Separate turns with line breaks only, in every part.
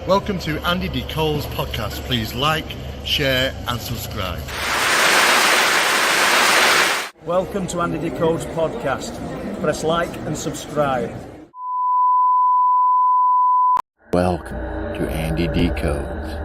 Welcome to Andy Nicole's podcast. Please like, share and subscribe.
Welcome to Andy Nicole's podcast. Press like and subscribe.
Welcome to Andy Decodes.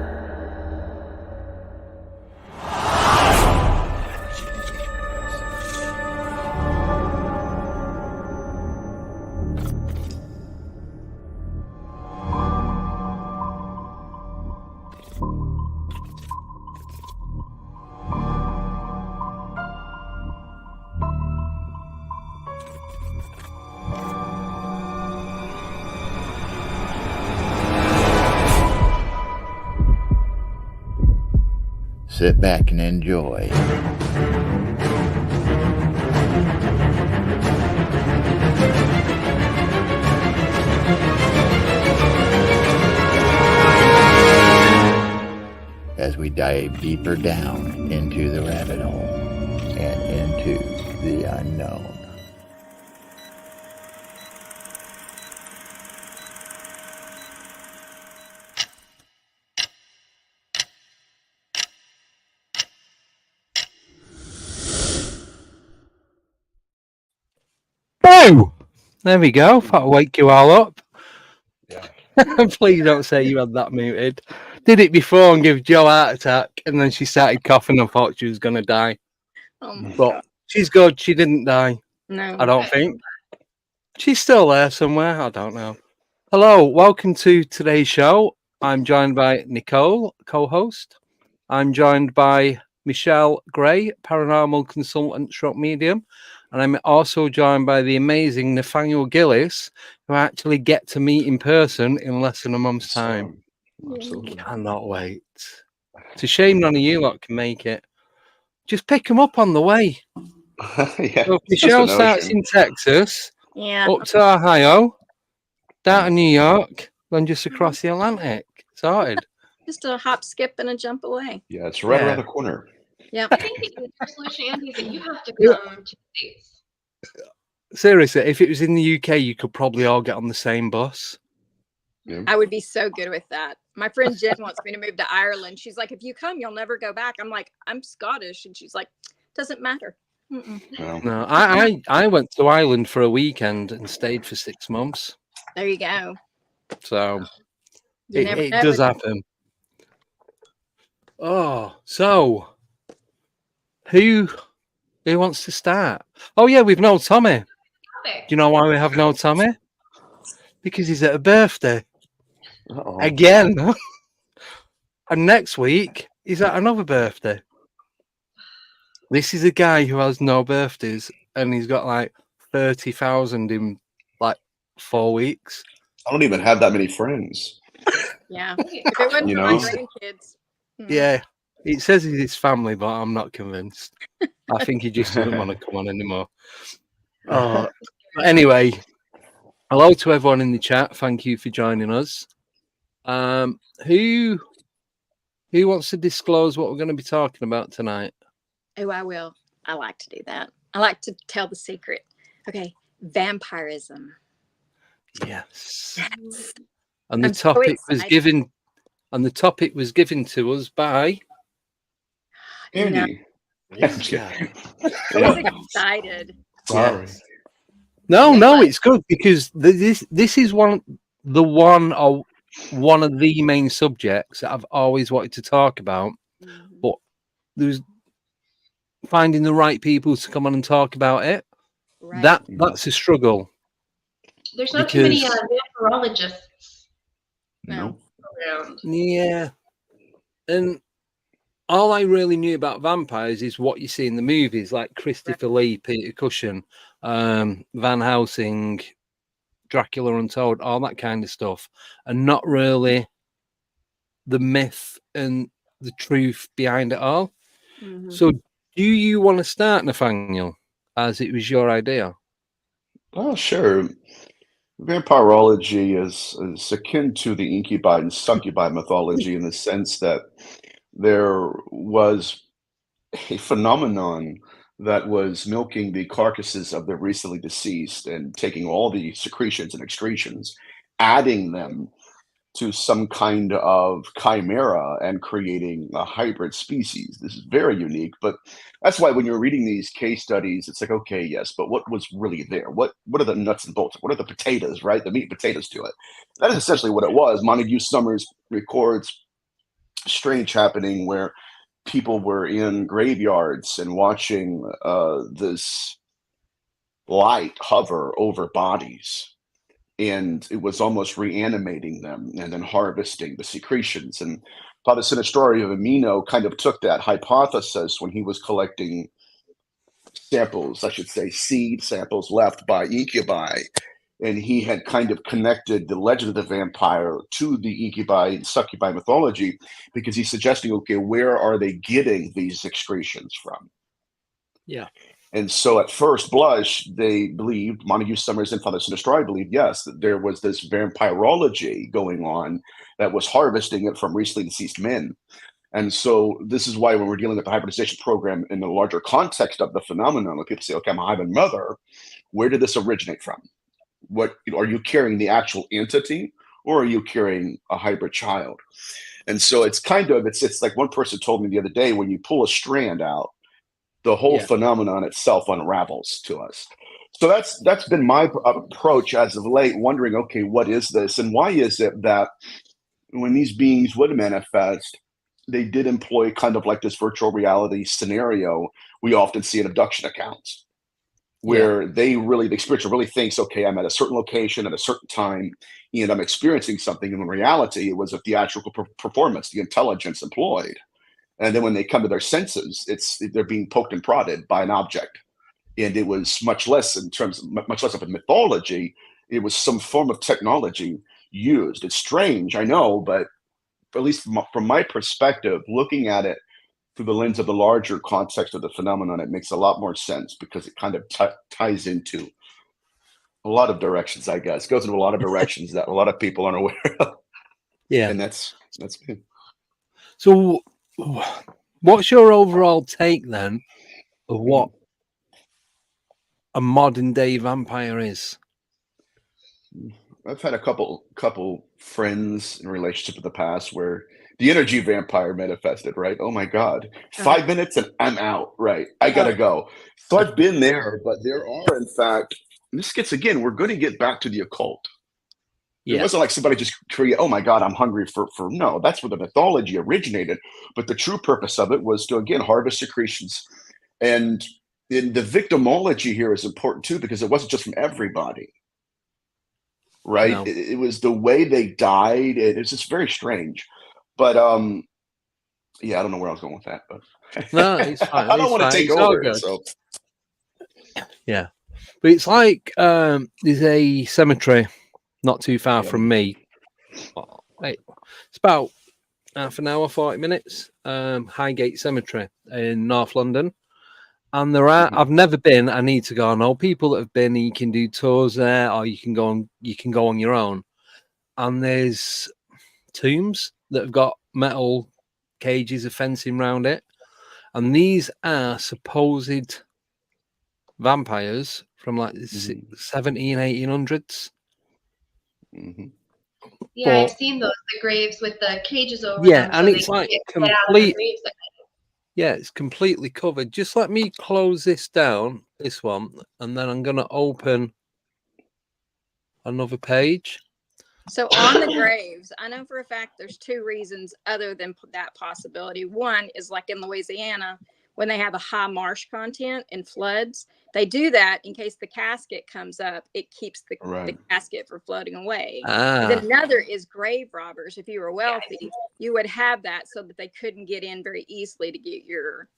Sit back and enjoy. As we dive deeper down into the rabbit hole and into the unknown.
Oh, there we go. Thought I'd wake you all up.
Yeah.
Please don't say you had that muted. Did it before and give Jo a heart attack, and then she started coughing and thought she was going to die.
Oh my
But
God.
she's good. She didn't die.
No.
I don't think. She's still there somewhere. I don't know. Hello. Welcome to today's show. I'm joined by Nicole, co-host. I'm joined by Michelle Gray, paranormal consultant stroke medium. And I'm also joined by the amazing Nathaniel Gillis, who I actually get to meet in person in less than a month's time.
Absolutely.
Cannot wait. It's a shame none of you lot can make it. Just pick them up on the way.
Yeah,
So if
it's just
Michelle
an
starts
ocean.
in Texas,
Yeah.
up to Ohio, down to New York, then just across the Atlantic. Sorted.
Just a hop, skip, and a jump away.
Yeah, it's right
Yeah.
around the corner.
Yep.
I think the solution, Andy, is that you have to
Yeah.
come to the States.
Seriously, if it was in the UK, you could probably all get on the same bus.
Yeah.
I would be so good with that. My friend Jen wants me to move to Ireland. She's like, if you come, you'll never go back. I'm like, I'm Scottish. And she's like, doesn't matter. Mm-mm.
No.
No, I went to Ireland for a weekend and stayed for 6 months.
There you go.
So
You
it
never know.
does happen. Oh, so who wants to start? Oh yeah, we've no Tommy. Do you know why we have no Tommy? Because he's at a birthday
Uh-oh.
again. And next week he's at another birthday. This is a guy who has no birthdays and he's got like 30,000 in like 4 weeks.
I don't even have that many friends.
Yeah. If it wasn't
You
for
know?
my grandkids.
Yeah, it says he's his family, but I'm not convinced. I think he just doesn't want to come on anymore. But anyway, hello to everyone in the chat. Thank you for joining us. Who wants to disclose what we're going to be talking about tonight?
Oh, I will. I like to do that. I like to tell the secret. Okay. Vampirism.
Yes. And the
I'm so
topic was
excited.
given. And the topic was given to us by.
Andy.
Yeah.
I'm kidding.
I was excited.
Sorry.
No, it's good because this is one of the main subjects that I've always wanted to talk about.
Mhm.
But there's finding the right people to come on and talk about it.
Right.
That's a struggle.
There's not too many
Because-
vampirologists
No.
around.
Yeah. And all I really knew about vampires is what you see in the movies, like Christopher Lee, Peter Cushing, Van Helsing, Dracula Untold, all that kind of stuff, and not really the myth and the truth behind it all.
Mhm.
So do you want to start, Nathaniel, as it was your idea?
Oh, sure. Vampirology is akin to the incubi and succubi mythology in the sense that there was a phenomenon that was milking the carcasses of the recently deceased and taking all the secretions and excretions, adding them to some kind of chimera and creating a hybrid species. This is very unique, but that's why when you're reading these case studies, it's like, okay, yes, but what was really there? What are the nuts and bolts? What are the potatoes, right? The meat and potatoes to it. That is essentially what it was. Montague Summers records strange happening where people were in graveyards and watching this light hover over bodies, and it was almost reanimating them and then harvesting the secretions. And Father Sinistrari of Amino kind of took that hypothesis when he was collecting samples, I should say seed samples left by incubi, and he had kind of connected the legend of the vampire to the incubi and succubi mythology, because he's suggesting, okay, where are they getting these excretions from?
Yeah.
And so at first blush, they believed, Montague Summers and Father Sinistrari believed, yes, that there was this vampirology going on that was harvesting it from recently deceased men. And so this is why when we're dealing with the hybridization program in the larger context of the phenomenon, when people say, okay, I'm a hybrid mother, where did this originate from? What are you carrying, the actual entity, or are you carrying a hybrid child? And so it's kind of, it's like one person told me the other day, when you pull a strand out, the whole phenomenon itself unravels to us. So that's been my approach as of late, wondering, okay, what is this? And why is it that when these beings would manifest, they did employ kind of like this virtual reality scenario we often see in abduction accounts, where the spiritual really thinks, okay, I'm at a certain location at a certain time, and I'm experiencing something. And in reality, it was a theatrical performance, the intelligence employed. And then when they come to their senses, they're being poked and prodded by an object. And it was much less of a mythology. It was some form of technology used. It's strange, I know, but at least from my perspective, looking at it through the lens of the larger context of the phenomenon, it makes a lot more sense, because it kind of ties into a lot of directions, I guess. It goes into a lot of directions that a lot of people aren't aware of.
Yeah.
And that's me.
So what's your overall take then of what a modern day vampire is?
I've had a couple friends in relationship in the past where the energy vampire manifested, right? Oh my God, 5 minutes and I'm out, right? I gotta go. So I've been there, but there are, in fact, we're going to get back to the occult. It wasn't like somebody just create, oh my God, I'm hungry for no, that's where the mythology originated. But the true purpose of it was to, again, harvest secretions. And the victimology here is important too, because it wasn't just from everybody. Right?
No.
It was the way they died. It's just very strange. But I don't know where I was going with that. But
No, it's fine.
I don't want to take over it. So
yeah, but it's like there's a cemetery not too far from me. It's about half an hour, 40 minutes. Highgate Cemetery in North London. And there are, I've never been, I need to go. I know people that have been, you can do tours there, or you can go on your own. And there's tombs that have got metal cages of fencing around it. And these are supposed vampires from like the 1700s and 1800s.
Yeah, I've seen those, the graves with the cages over them.
Yeah, and it's like complete.
Graves.
Yeah, it's completely covered. Just let me close this down, this one, and then I'm going to open another page.
So on the graves, I know for a fact there's two reasons other than that possibility. One is like in Louisiana, when they have a high marsh content and floods, they do that in case the casket comes up. It keeps the casket from floating away. Then another is grave robbers. If you were wealthy, you would have that so that they couldn't get in very easily to get your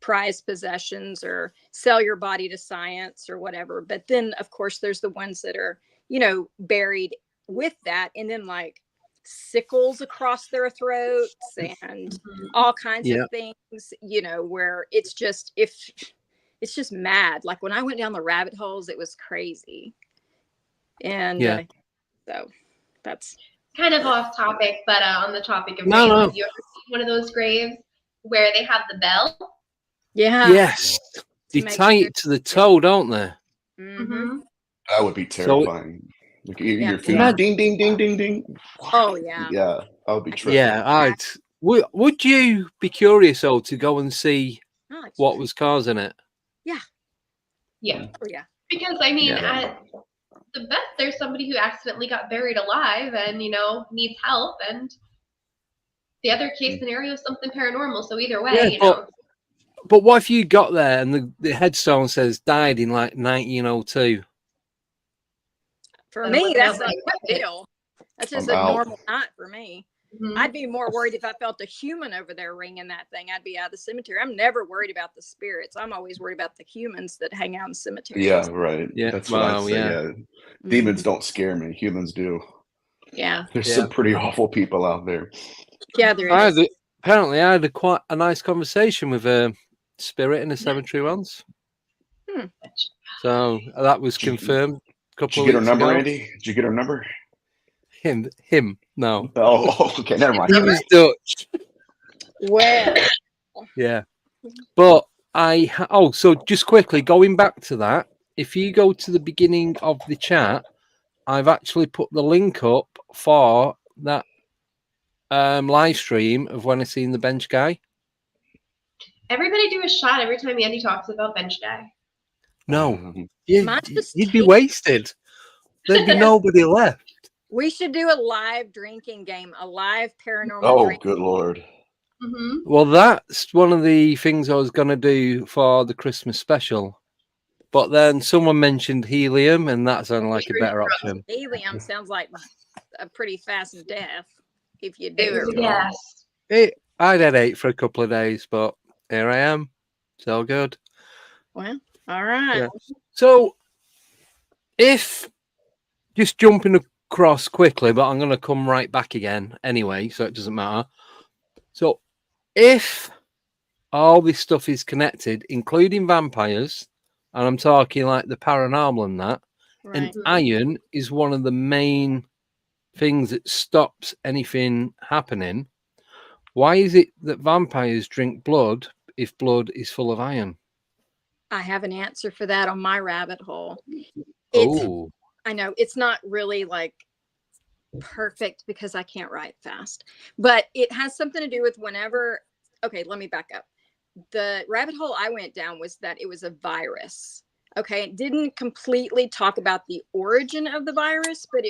prized possessions or sell your body to science or whatever. But then, of course, there's the ones that are, buried with that, and then like sickles across their throats and all kinds of things, where it's just mad. Like when I went down the rabbit holes, it was crazy. And so that's
kind of off topic, but on the topic of graves, have you ever seen one of those graves where they have the bell?
Yeah.
Yes. They tie it to the toe, don't they?
That would be terrifying. Like your feet,
Yeah.
ding, ding, ding, ding, ding.
Oh yeah.
Yeah, I'll be tripping.
Yeah, would you be curious though to go and see
Oh, it's
what
true.
was causing it?
Yeah.
Oh yeah.
Because I mean,
Yeah.
at the best, there's somebody who accidentally got buried alive and needs help, and the other case scenario is something paranormal. So either way,
Yeah, but what if you got there and the headstone says died in like 1902?
For
Then
me,
looking
that's
out
not
my
a big deal. That's just
I'm
a
out.
normal night for me.
Mhm.
I'd be more worried if I felt a human over there ringing that thing. I'd be out of the cemetery. I'm never worried about the spirits. I'm always worried about the humans that hang out in cemeteries.
Yeah, right.
Yeah,
That's what I'd
well,
say.
yeah.
Yeah, demons don't scare me. Humans do.
Yeah.
There's
Yeah.
some pretty awful people out there.
Yeah, there
I
is.
apparently I had quite a nice conversation with a spirit in a cemetery once. So that was confirmed a
Did
couple
you
of
get her
weeks
number,
ago.
Andy? Did you get her number?
Him, no.
Oh, okay, never mind.
He was Dutch.
Well,
Yeah. But so just quickly going back to that, if you go to the beginning of the chat, I've actually put the link up for that live stream of when I seen the bench guy.
Everybody do a shot every time Andy talks about bench guy.
No,
Mine's just
you'd be
tasty.
wasted. There'd be nobody left.
We should do a live drinking game, a live paranormal
Oh,
drink.
good Lord.
Mm-hmm.
Well, that's one of the things I was going to do for the Christmas special. But then someone mentioned helium, and that sounded like a better option.
Helium sounds like a pretty fast death if you do it wrong.
Yes.
I'd had 8 for a couple of days, but here I am. It's all good.
Well, all right.
Yeah. So, if just jumping across quickly, but I'm going to come right back again anyway, so it doesn't matter. So, if all this stuff is connected, including vampires, and I'm talking like the paranormal and that,
Right.
and iron is one of the main things that stops anything happening. Why is it that vampires drink blood if blood is full of iron?
I have an answer for that on my rabbit hole.
Oh,
I know it's not really like perfect because I can't write fast, but it has something to do with whenever. Okay, let me back up. The rabbit hole I went down was that it was a virus. Okay, it didn't completely talk about the origin of the virus, but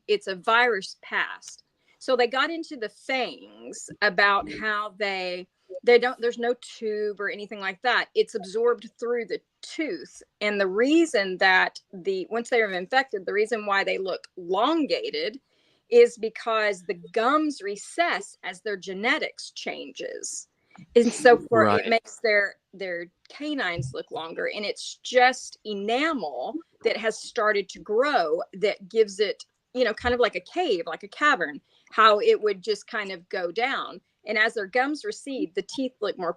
it's a virus past. So they got into the things about how they don't, there's no tube or anything like that. It's absorbed through the tooth. And the reason that once they are infected, the reason why they look elongated is because the gums recess as their genetics changes. And so it makes their canines look longer, and it's just enamel that has started to grow that gives it, kind of like a cave, like a cavern, how it would just kind of go down. And as their gums recede, the teeth look more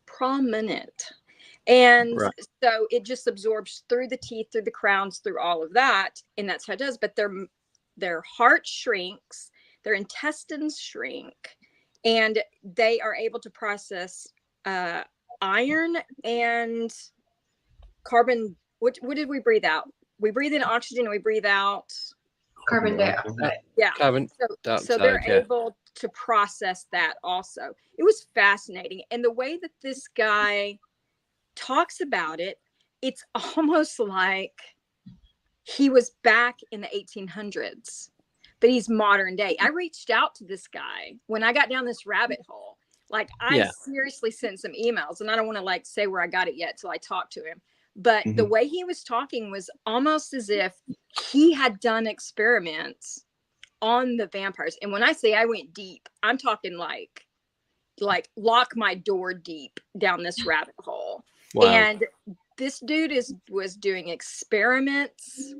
prominent. And so it just absorbs through the teeth, through the crowns, through all of that. And that's how it does. But their heart shrinks, their intestines shrink, and they are able to process iron and carbon. What did we breathe out? We breathe in oxygen and we breathe out
carbon dioxide.
Yeah.
Carbon
So they're able to process that also. It was fascinating. And the way that this guy talks about it, it's almost like he was back in the 1800s, but he's modern day. I reached out to this guy when I got down this rabbit hole. Like, I seriously sent some emails, and I don't want to like say where I got it yet till I talk to him. But the way he was talking was almost as if he had done experiments on the vampires. And when I say I went deep, I'm talking like lock my door deep down this rabbit hole. Wow. And this dude was doing experiments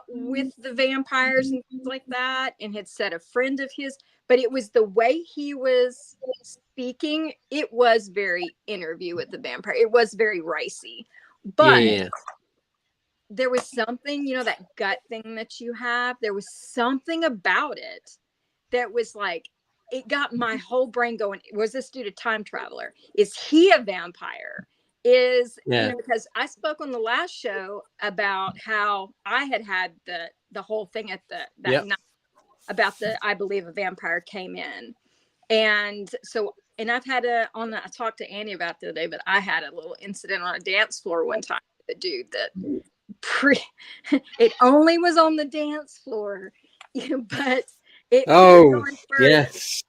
with the vampires and things like that, and had said a friend of his, but it was the way he was speaking. It was very Interview with the Vampire. It was very ricey, but there was something, that gut thing that you have. There was something about it that was like, it got my whole brain going. Was this dude a time traveler? Is he a vampire? is,
Yeah.
because I spoke on the last show about how I had the whole thing at that
Yep.
night about I believe a vampire came in. And so, and I've had I talked to Annie about the other day, but I had a little incident on a dance floor one time with a dude that it only was on the dance floor, but it could have gone further.
Yes.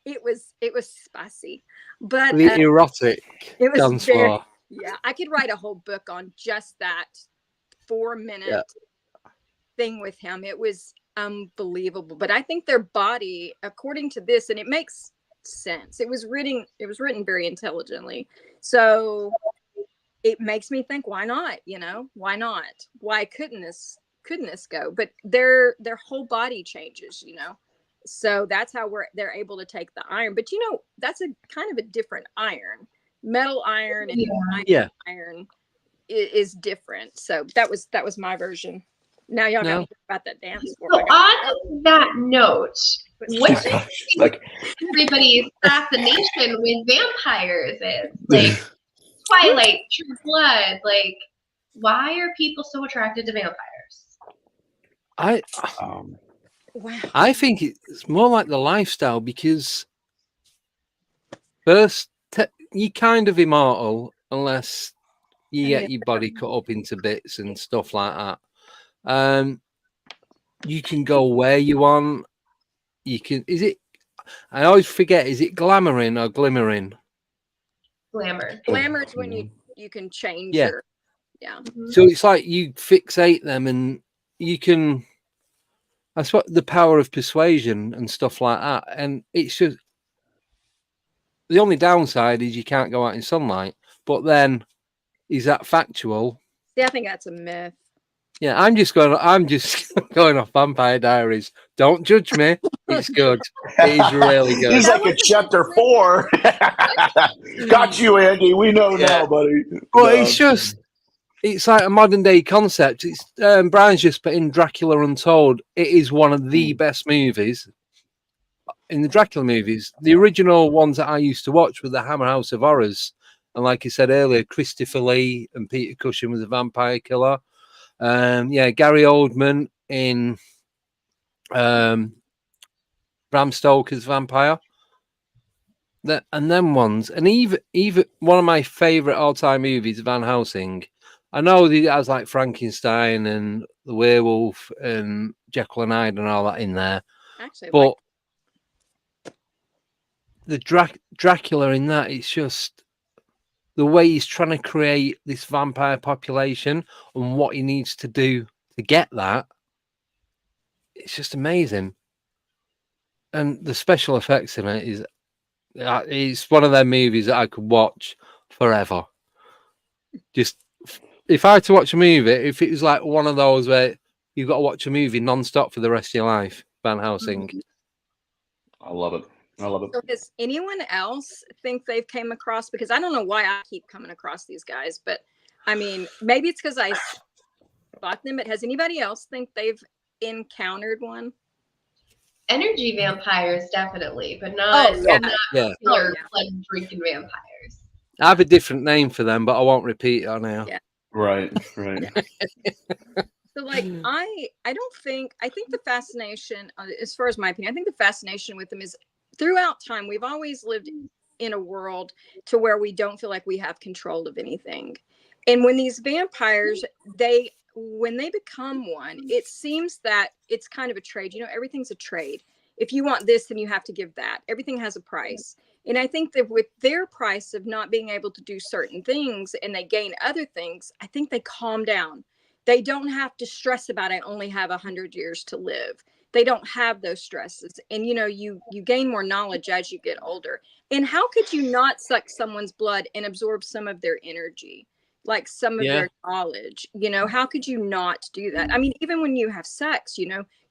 It was spicy, but
The erotic
it was
dance
very,
floor.
yeah, I could write a whole book on just that 4-minute thing with him. It was unbelievable. But I think their body, according to this, and it makes sense, it was written very intelligently. So it makes me think, why not? Why not? Why couldn't this go? But their whole body changes, so that's how they're able to take the iron. But that's a kind of a different iron. Metal iron and iron is different. So that was my version. Now y'all got me about that dance.
So on that note, what do you think everybody's fascination with vampires is? Like Twilight, True Blood, like why are people so attracted to vampires?
I think it's more like the lifestyle, because first you're kind of immortal unless you get your body cut up into bits and stuff like that. You can go where you want. You can. I always forget. Is it glamoring or glimmering?
Glamour.
Glamour is when you can change your. Yeah.
So it's like you fixate them, and you can. That's what the power of persuasion and stuff like that. And it's just the only downside is you can't go out in sunlight. But then, is that factual?
Yeah, I think that's a myth.
Yeah, I'm just going off Vampire Diaries. Don't judge me. It's good. It is really good.
He's like a chapter 4. Got you, Andy. We know now, buddy.
Well, it's like a modern day concept. It's Brian's just put in Dracula Untold. It is one of the best movies in the Dracula movies. The original ones that I used to watch were the Hammer House of Horrors, and like I said earlier, Christopher Lee and Peter Cushing was a vampire killer. Gary Oldman in Bram Stoker's Vampire. And them ones, and even one of my favorite all-time movies, Van Helsing. I know it has like Frankenstein and the werewolf and Jekyll and Hyde and all that in there.
Actually,
but the Dracula in that, it's just the way he's trying to create this vampire population and what he needs to do to get that. It's just amazing. And the special effects in it is, it's one of them movies that I could watch forever. Just, if I had to watch a movie, if it was like one of those where you've got to watch a movie non-stop for the rest of your life, Van Helsing.
I love it.
So does anyone else think they've came across, because I don't know why I keep coming across these guys, but I mean, maybe it's because I spot them, but has anybody else think they've encountered one?
Energy vampires, definitely, but not blood drinking vampires.
I have a different name for them, but I won't repeat it on here.
Yeah.
Right.
So like, I think the fascination, as far as my opinion, I think the fascination with them is throughout time, we've always lived in a world to where we don't feel like we have control of anything. And when these vampires, when they become one, it seems that it's kind of a trade. Everything's a trade. If you want this, then you have to give that. Everything has a price. And I think that with their price of not being able to do certain things and they gain other things, I think they calm down. They don't have to stress about, I only have 100 years to live. They don't have those stresses. And, you gain more knowledge as you get older. And how could you not suck someone's blood and absorb some of their energy? Like some of their knowledge, how could you not do that? I mean, even when you have sex,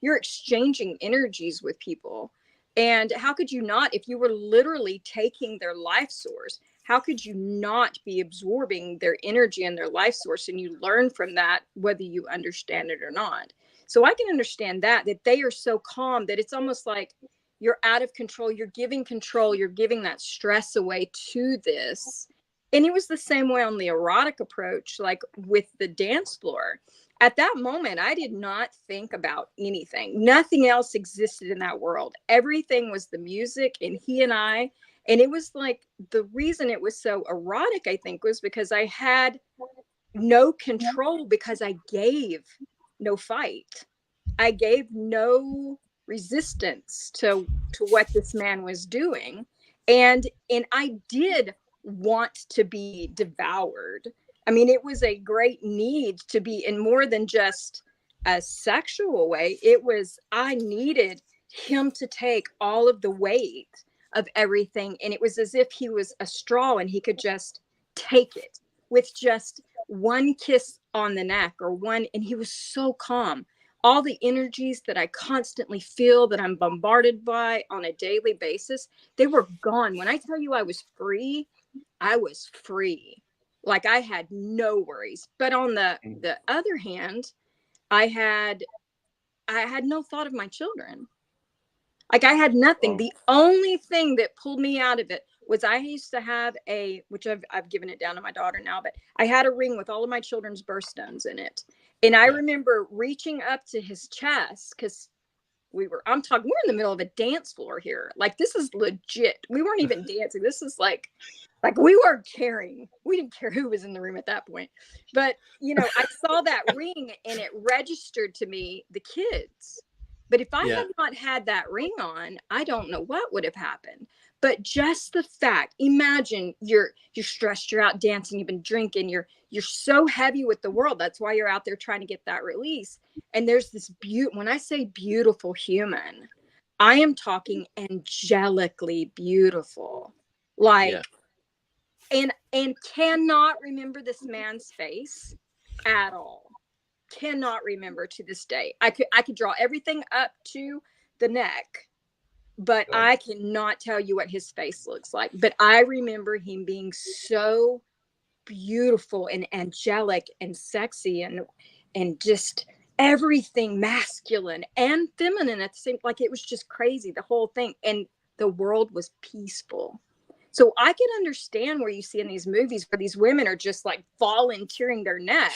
you're exchanging energies with people. And how could you not, if you were literally taking their life source, how could you not be absorbing their energy and their life source? And you learn from that, whether you understand it or not. So I can understand that they are so calm that it's almost like you're out of control. You're giving control. You're giving that stress away to this. And it was the same way on the erotic approach, like with the dance floor. At that moment, I did not think about anything. Nothing else existed in that world. Everything was the music and he and I. And it was like, the reason it was so erotic, I think, was because I had no control, because I gave no fight. I gave no resistance to what this man was doing. And I did want to be devoured. I mean, it was a great need to be in more than just a sexual way. It was, I needed him to take all of the weight of everything. And it was as if he was a straw and he could just take it with just one kiss on the neck or one. And he was so calm. All the energies that I constantly feel, that I'm bombarded by on a daily basis, they were gone. When I tell you I was free, I was free. Like I had no worries. But on the other hand, I had no thought of my children. Like I had nothing. The only thing that pulled me out of it was I used to have which I've given it down to my daughter now, but I had a ring with all of my children's birthstones in it. And I remember reaching up to his chest, because we're in the middle of a dance floor here. Like this is legit. We weren't even dancing. This is like we weren't caring. We didn't care who was in the room at that point. But, I saw that ring and it registered to me the kids. But if I had not had that ring on, I don't know what would have happened. But just the fact, imagine you're stressed, you're out dancing, you've been drinking, you're so heavy with the world. That's why you're out there trying to get that release. And there's this when I say beautiful human, I am talking angelically beautiful. And cannot remember this man's face at all. Cannot remember to this day. I could draw everything up to the neck, but I cannot tell you what his face looks like. But I remember him being so beautiful and angelic and sexy and just everything masculine and feminine at the same. Like it was just crazy, the whole thing. And the world was peaceful. So I can understand where you see in these movies where these women are just like volunteering their neck.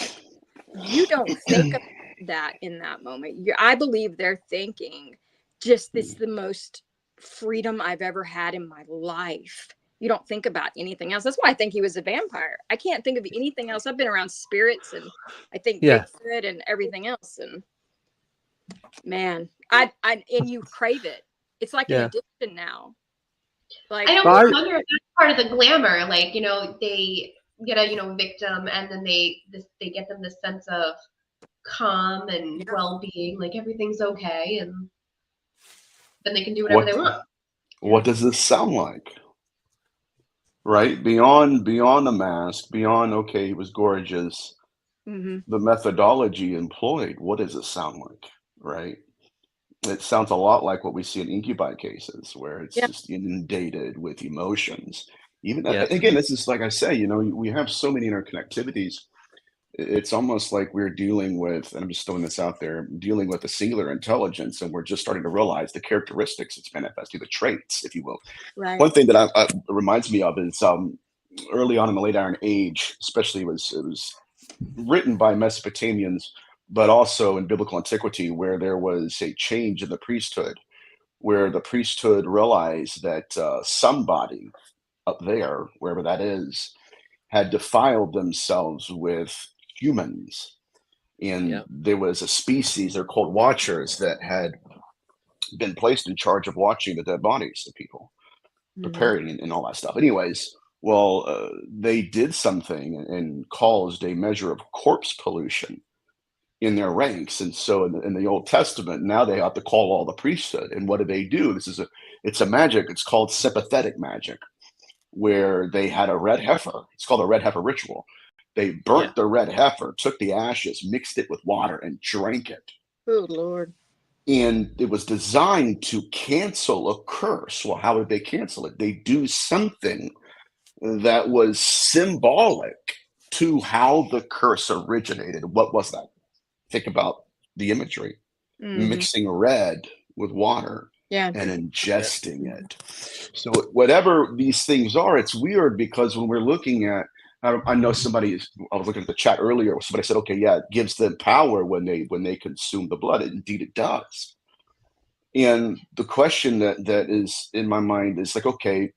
You don't think of that in that moment. I believe they're thinking, just this is the most freedom I've ever had in my life. You don't think about anything else. That's why I think he was a vampire. I can't think of anything else. I've been around spirits and I think Bigfoot and everything else. And man, and you crave it. It's like an addiction now. Like
I almost wonder if that's part of the glamour. Like, they get a victim and then they get them this sense of calm and well-being, like everything's okay, and then they can do whatever they want.
What does this sound like? Right? Beyond the mask, beyond he was gorgeous, the methodology employed, what does it sound like? Right? It sounds a lot like what we see in incubi cases, where it's just inundated with emotions. Even again, this is like I say, we have so many interconnectivities. It's almost like we're dealing with, and I'm just throwing this out there, dealing with a singular intelligence, and we're just starting to realize the characteristics it's manifesting, the traits, if you will.
Right.
One thing that it reminds me of is early on in the late Iron Age, especially, it was written by Mesopotamians, but also in biblical antiquity, where there was a change in the priesthood, where the priesthood realized that somebody up there, wherever that is, had defiled themselves with humans. And there was a species, they're called watchers, that had been placed in charge of watching the dead bodies of people, preparing and all that stuff. Anyways, they did something and caused a measure of corpse pollution in their ranks. And so in the Old Testament, now they have to call all the priesthood. And what do? It's a magic. It's called sympathetic magic, where they had a red heifer. It's called a red heifer ritual. They burnt the red heifer, took the ashes, mixed it with water, and drank it.
Oh, Lord.
And it was designed to cancel a curse. Well, how did they cancel it? They do something that was symbolic to how the curse originated. What was that? Think about the imagery. Mixing red with water
Yeah.
and ingesting it. So whatever these things are, it's weird because when we're looking at, I know I was looking at the chat earlier, somebody said, okay, yeah, it gives them power when they consume the blood. Indeed it does. And the question that is in my mind is like, okay,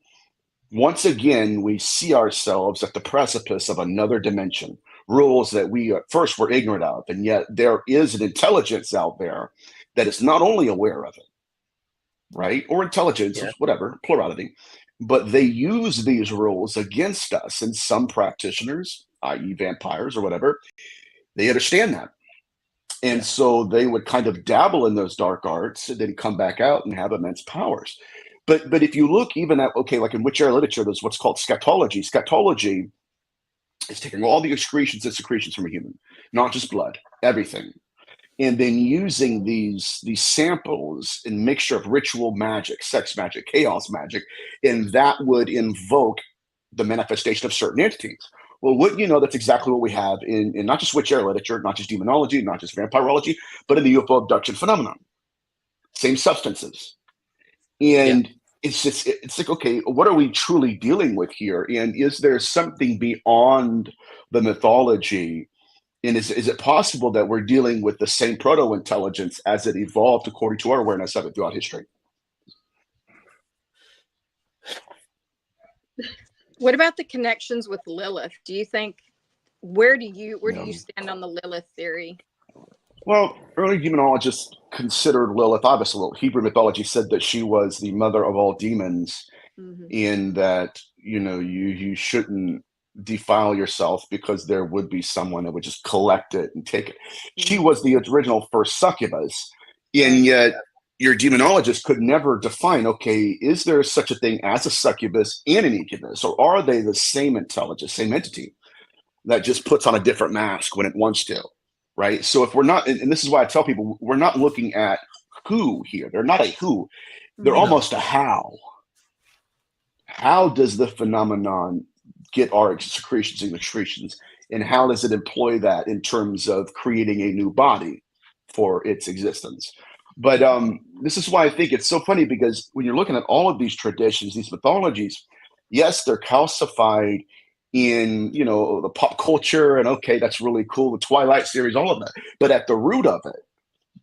once again, we see ourselves at the precipice of another dimension, rules that we first were ignorant of, and yet there is an intelligence out there that is not only aware of it, right? Or intelligence, whatever, plurality, but they use these rules against us. And some practitioners, i.e. vampires or whatever, they understand that. And so they would kind of dabble in those dark arts and then come back out and have immense powers. But if you look even at, okay, like in witch era literature, there's what's called scatology. Scatology is taking all the excretions and secretions from a human, not just blood, everything, and then using these samples in mixture of ritual magic, sex magic, chaos magic, and that would invoke the manifestation of certain entities. Well, wouldn't you know, that's exactly what we have in not just witch era literature, not just demonology, not just vampirology, but in the UFO abduction phenomenon. Same substances. And it's like, okay, what are we truly dealing with here? And is there something beyond the mythology? And is it possible that we're dealing with the same proto-intelligence as it evolved according to our awareness of it throughout history?
What about the connections with Lilith? Do you think, where do you stand on the Lilith theory?
Well, early demonologists considered Lilith, obviously, Hebrew mythology said that she was the mother of all demons, in that, you shouldn't defile yourself because there would be someone that would just collect it and take it. She was the original first succubus, and yet your demonologist could never define, okay, is there such a thing as a succubus and an incubus, or are they the same intelligence, same entity that just puts on a different mask when it wants to, right? So if we're not, and this is why I tell people, we're not looking at who here. They're not a who. They're almost a how. How does the phenomenon get our secretions and excretions, and how does it employ that in terms of creating a new body for its existence? But this is why I think it's so funny, because when you're looking at all of these traditions, these mythologies, yes, they're calcified in, the pop culture, and okay, that's really cool, the Twilight series, all of that. But at the root of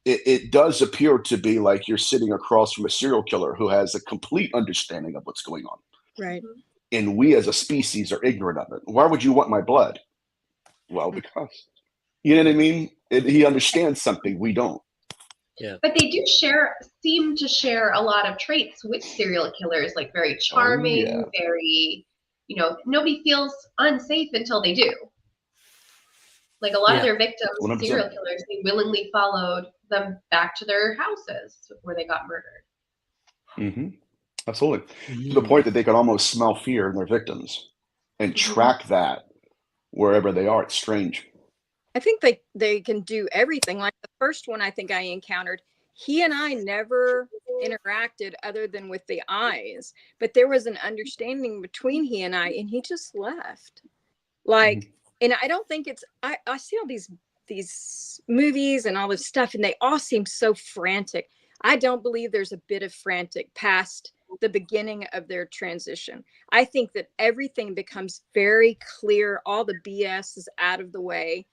it does appear to be like you're sitting across from a serial killer who has a complete understanding of what's going on.
Right.
And we as a species are ignorant of it. Why would you want my blood? Well, because, you know what I mean? He understands something we don't.
Yeah. But they do seem to share a lot of traits with serial killers, like very charming, very, nobody feels unsafe until they do. Like a lot of their victims, 100%. Serial killers, they willingly followed them back to their houses where they got murdered.
Mm-hmm. Absolutely. To the point that they can almost smell fear in their victims and track that wherever they are. It's strange.
I think they can do everything. Like the first one I think I encountered, he and I never interacted other than with the eyes, but there was an understanding between he and I, and he just left. Like, and I don't think I see all these movies and all this stuff, and they all seem so frantic. I don't believe there's a bit of frantic past the beginning of their transition. I think that everything becomes very clear. All the BS is out of the way.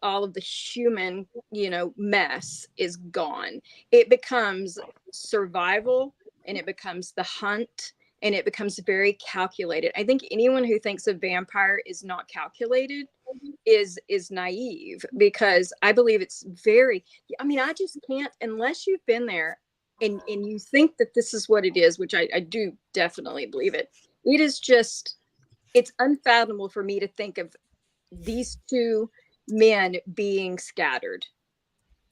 All of the human, mess is gone. It becomes survival, and it becomes the hunt, and it becomes very calculated. I think anyone who thinks a vampire is not calculated is naive, because I believe it's I just can't, unless you've been there and you think that this is what it is, which I do definitely believe it. It is just, it's unfathomable for me to think of these two men being scattered.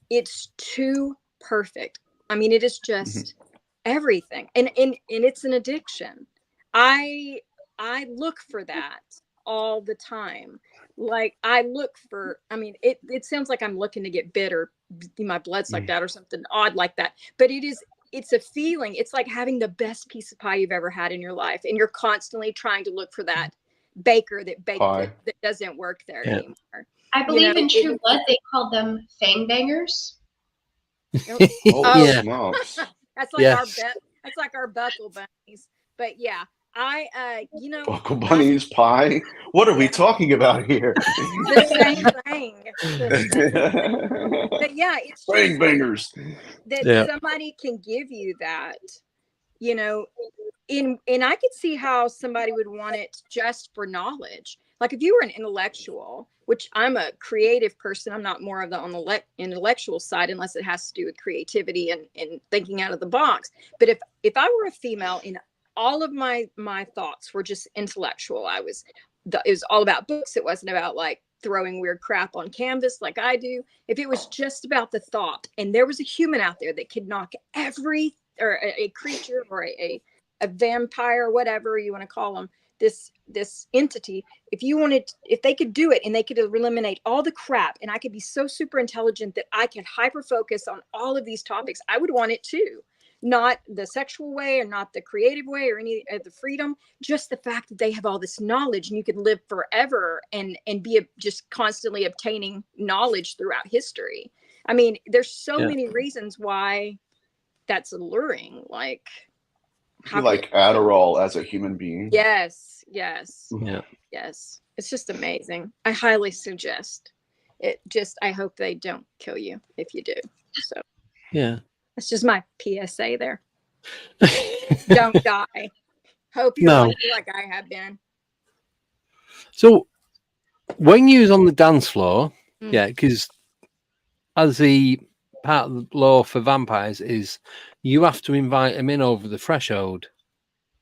It's too perfect. It is just everything, and it's an addiction. I look for that all the time. Like I look for, it sounds like I'm looking to get bit or my blood sucked out or something odd like that, but it's a feeling. It's like having the best piece of pie you've ever had in your life, and you're constantly trying to look for that baker that baked it that doesn't work there anymore.
I believe in True Blood, they called them fang bangers.
Smokes.
That's like
Yes.
that's like our buckle bunnies. But yeah,
Buckle bunnies, pie. What are we talking about here?
the same thing. But yeah, it's
Bang
just
bangers.
that
Yeah.
somebody can give you that, you know, and I could see how somebody would want it just for knowledge. Like if you were an intellectual, which I'm a creative person, I'm not more of the on the intellectual side unless it has to do with creativity and thinking out of the box. But if I were a female and all of my thoughts were just intellectual, it was all about books. It wasn't about like throwing weird crap on canvas like I do. If it was just about the thought and there was a human out there that could knock or a creature or a vampire, whatever you want to call them, this entity, if they could do it and they could eliminate all the crap and I could be so super intelligent that I can hyper focus on all of these topics, I would want it too. Not the sexual way or not the creative way or any of the freedom, just the fact that they have all this knowledge and you could live forever and be just constantly obtaining knowledge throughout history. I mean, there's so many reasons why that's alluring. Like,
You like Adderall as a human being?
Yes.
Yeah.
Yes. It's just amazing. I highly suggest it. I hope they don't kill you if you do. So
Yeah.
that's just my PSA there. Don't die. Hope you're
No.
lucky like I have been.
So when you was on the dance floor, because as the part of the law for vampires is you have to invite them in over the threshold.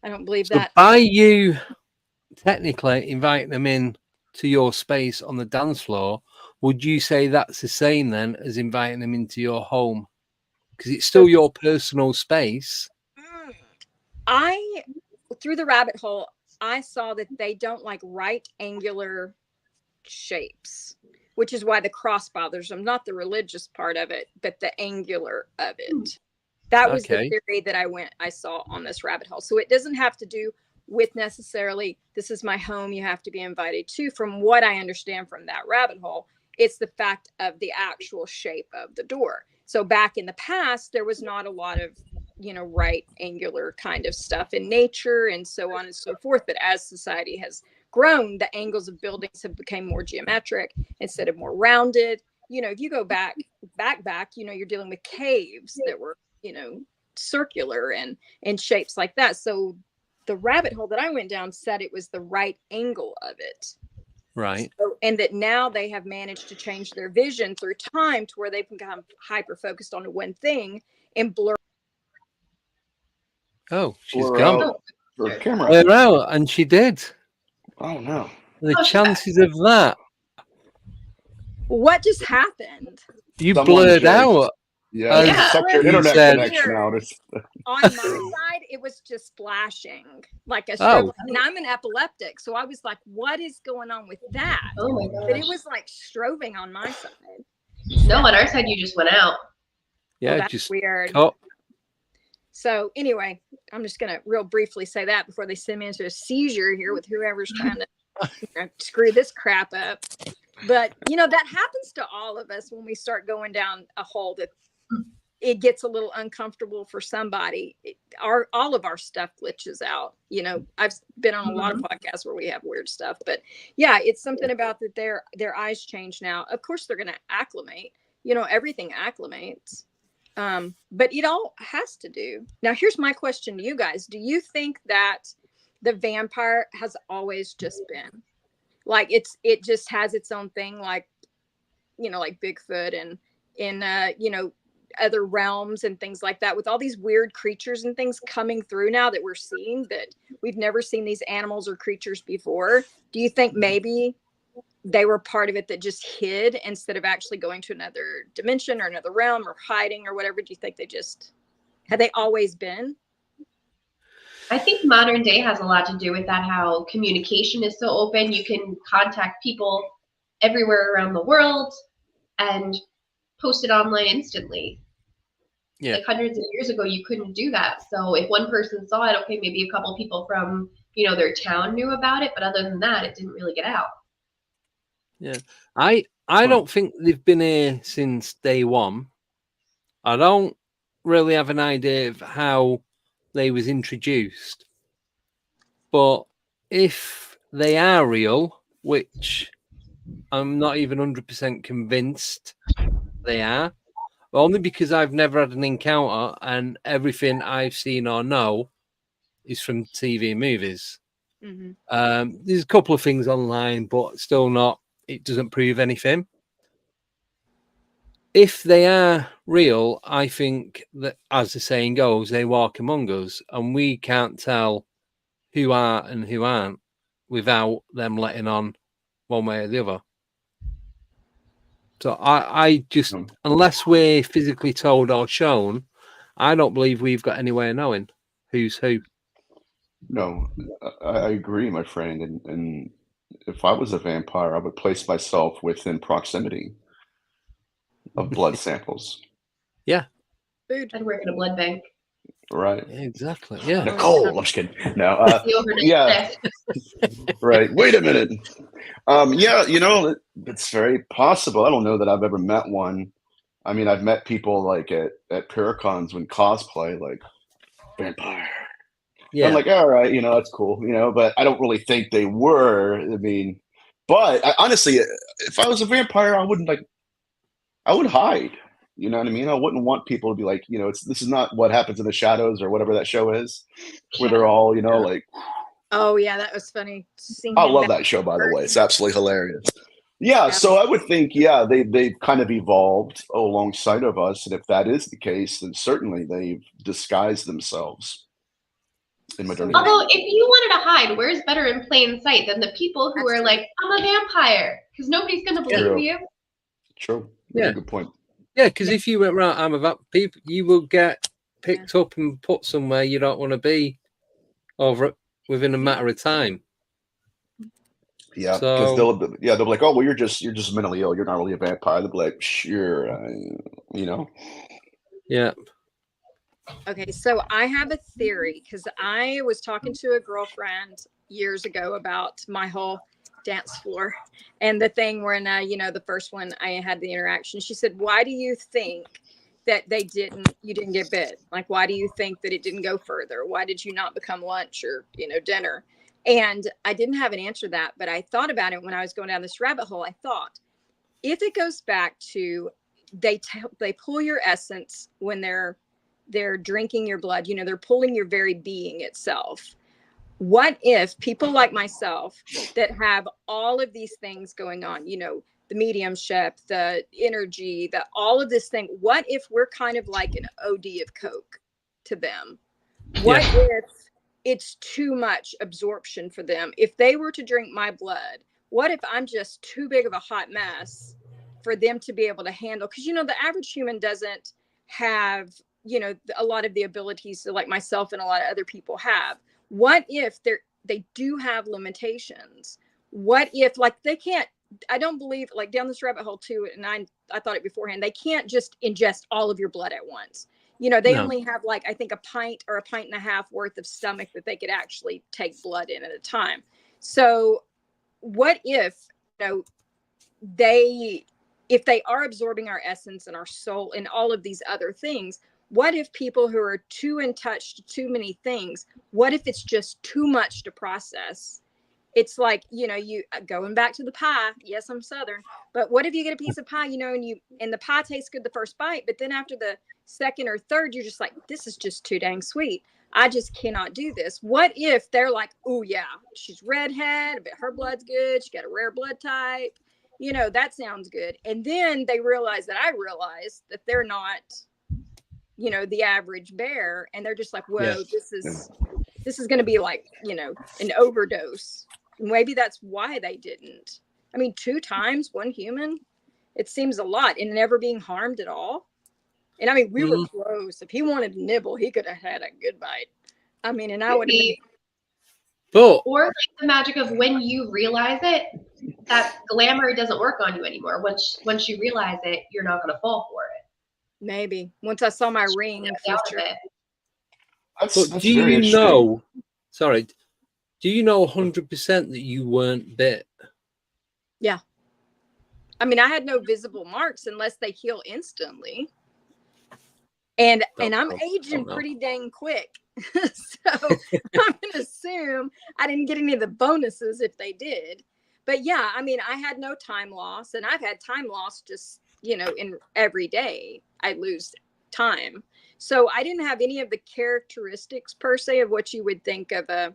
I don't believe
So
that.
by you technically inviting them in to your space on the dance floor, would you say that's the same then as inviting them into your home? Because it's still your personal space.
Through the rabbit hole, I saw that they don't like right angular shapes, which is why the cross bothers them, not the religious part of it, but the angular of it. That was the theory that I saw on this rabbit hole. So it doesn't have to do with necessarily, this is my home, you have to be invited to. From what I understand from that rabbit hole, it's the fact of the actual shape of the door. So back in the past, there was not a lot of, right angular kind of stuff in nature and so on and so forth. But as society has grown, the angles of buildings have become more geometric instead of more rounded. If you go back, you're dealing with caves that were, circular and shapes like that. So the rabbit hole that I went down said it was the right angle of it.
Right.
So, and that now they have managed to change their vision through time to where they've become hyper focused on one thing and blur.
Oh, she's gone.
Her camera.
Blur out, and she did.
Oh no.
The chances of that.
What just happened?
You
Someone
blurred
just-
out.
Yeah, suck your internet connection out.
On my side, it was just flashing like a strobe. And I'm an epileptic, so I was like, "What is going on with that?"
Oh my gosh.
But it was like strobing on my side.
No, on our side, you just went out.
Yeah,
that's
just
weird.
cut.
So anyway, I'm just gonna real briefly say that before they send me into a seizure here with whoever's trying to screw this crap up. But that happens to all of us when we start going down a hole that it gets a little uncomfortable for somebody. All of our stuff glitches out. I've been on a lot of podcasts where we have weird stuff, but yeah, it's something about that their eyes change now. Of course, they're going to acclimate. Everything acclimates. But it all has to do. Now, here's my question to you guys. Do you think that the vampire has always just been like it just has its own thing, like Bigfoot and in other realms and things like that, with all these weird creatures and things coming through now that we're seeing that we've never seen these animals or creatures before? Do you think maybe they were part of it that just hid instead of actually going to another dimension or another realm or hiding or whatever? Do you think had they always been?
I think modern day has a lot to do with that, how communication is so open. You can contact people everywhere around the world and post it online instantly.
Yeah.
Like hundreds of years ago, you couldn't do that. So if one person saw it, okay, maybe a couple people from, their town knew about it. But other than that, it didn't really get out.
Yeah. I don't think they've been here since day one. I don't really have an idea of how they was introduced. But if they are real, which I'm not even 100% convinced they are, only because I've never had an encounter and everything I've seen or know is from TV and movies. There's a couple of things online, but still not, it doesn't prove anything. If they are real, I think that, as the saying goes, they walk among us, and we can't tell who are and who aren't without them letting on one way or the other. So I just, unless we're physically told or shown, I don't believe we've got any way of knowing who's who.
No, I agree, my friend. And if I was a vampire, I would place myself within proximity of blood samples.
Yeah.
Food.
I'd work in a blood bank.
Right.
Yeah, exactly. Yeah.
Nicole, I'm just kidding. No. Yeah. Right. Wait a minute. Yeah, it's very possible. I don't know that I've ever met one. I mean, I've met people like at Paracons when cosplay, like vampire.
Yeah.
I'm like, all right, that's cool, but I don't really think they were. I mean, but honestly, if I was a vampire, I would hide. You know what I mean? I wouldn't want people to be like, this is not What Happens in the Shadows or whatever that show is, where they're all, like.
Oh yeah, that was funny.
I love that show, by the way. It's absolutely hilarious. Yeah, so I would think, they've kind of evolved alongside of us, and if that is the case, then certainly they've disguised themselves in modernity.
Although, if you wanted to hide, where's better in plain sight than the people who are like, I'm a vampire? Because nobody's going to believe you.
True.
Yeah.
Good point.
Yeah, because if you went right, I'm a vampire, people, you will get picked up and put somewhere you don't want to be over within a matter of time.
Yeah, because they'll be like, oh, well, you're just mentally ill. You're not really a vampire. They'll be like, sure,
Yeah.
Okay, so I have a theory because I was talking to a girlfriend years ago about my whole dance floor and the thing when, the first one I had the interaction. She said, why do you think that you didn't get bit? Like, why do you think that it didn't go further? Why did you not become lunch or, dinner? And I didn't have an answer to that, but I thought about it when I was going down this rabbit hole. I thought, if it goes back to they pull your essence when they're drinking your blood, they're pulling your very being itself. What if people like myself that have all of these things going on, the mediumship, the energy, all of this thing, what if we're kind of like an OD of Coke to them? What if it's too much absorption for them? If they were to drink my blood, what if I'm just too big of a hot mess for them to be able to handle? Because, the average human doesn't have, a lot of the abilities that like myself and a lot of other people have. What if they do have limitations? What if they can't, I don't believe like down this rabbit hole too. And I thought it beforehand, they can't just ingest all of your blood at once. They only have I think a pint or a pint and a half worth of stomach that they could actually take blood in at a time. So what if, if they are absorbing our essence and our soul and all of these other things, what if people who are too in touch to too many things, what if it's just too much to process? It's like, you going back to the pie. Yes, I'm Southern, but what if you get a piece of pie, and the pie tastes good the first bite, but then after the second or third, you're just like, this is just too dang sweet. I just cannot do this. What if they're like, oh yeah, she's redhead, but her blood's good. She got a rare blood type. That sounds good. And then they realize that that they're not, the average bear. And they're just like, whoa, this is going to be like, an overdose. Maybe that's why they didn't. I mean, 2 times, 1 human, it seems a lot, and never being harmed at all. And I mean, we were close. If he wanted to nibble, he could have had a good bite. I mean, and I would have been.
Or the magic of when you realize it, that glamour doesn't work on you anymore. Once you realize it, you're not going to fall for it.
Maybe. Once I saw my ring.
But do you know? Sorry. Do you know 100% that you weren't bit?
Yeah. I mean, I had no visible marks unless they heal instantly. And I'm aging pretty dang quick. So I'm going to assume I didn't get any of the bonuses if they did. But yeah, I mean, I had no time loss, and I've had time loss just, in every day I lose time. So I didn't have any of the characteristics per se of what you would think of an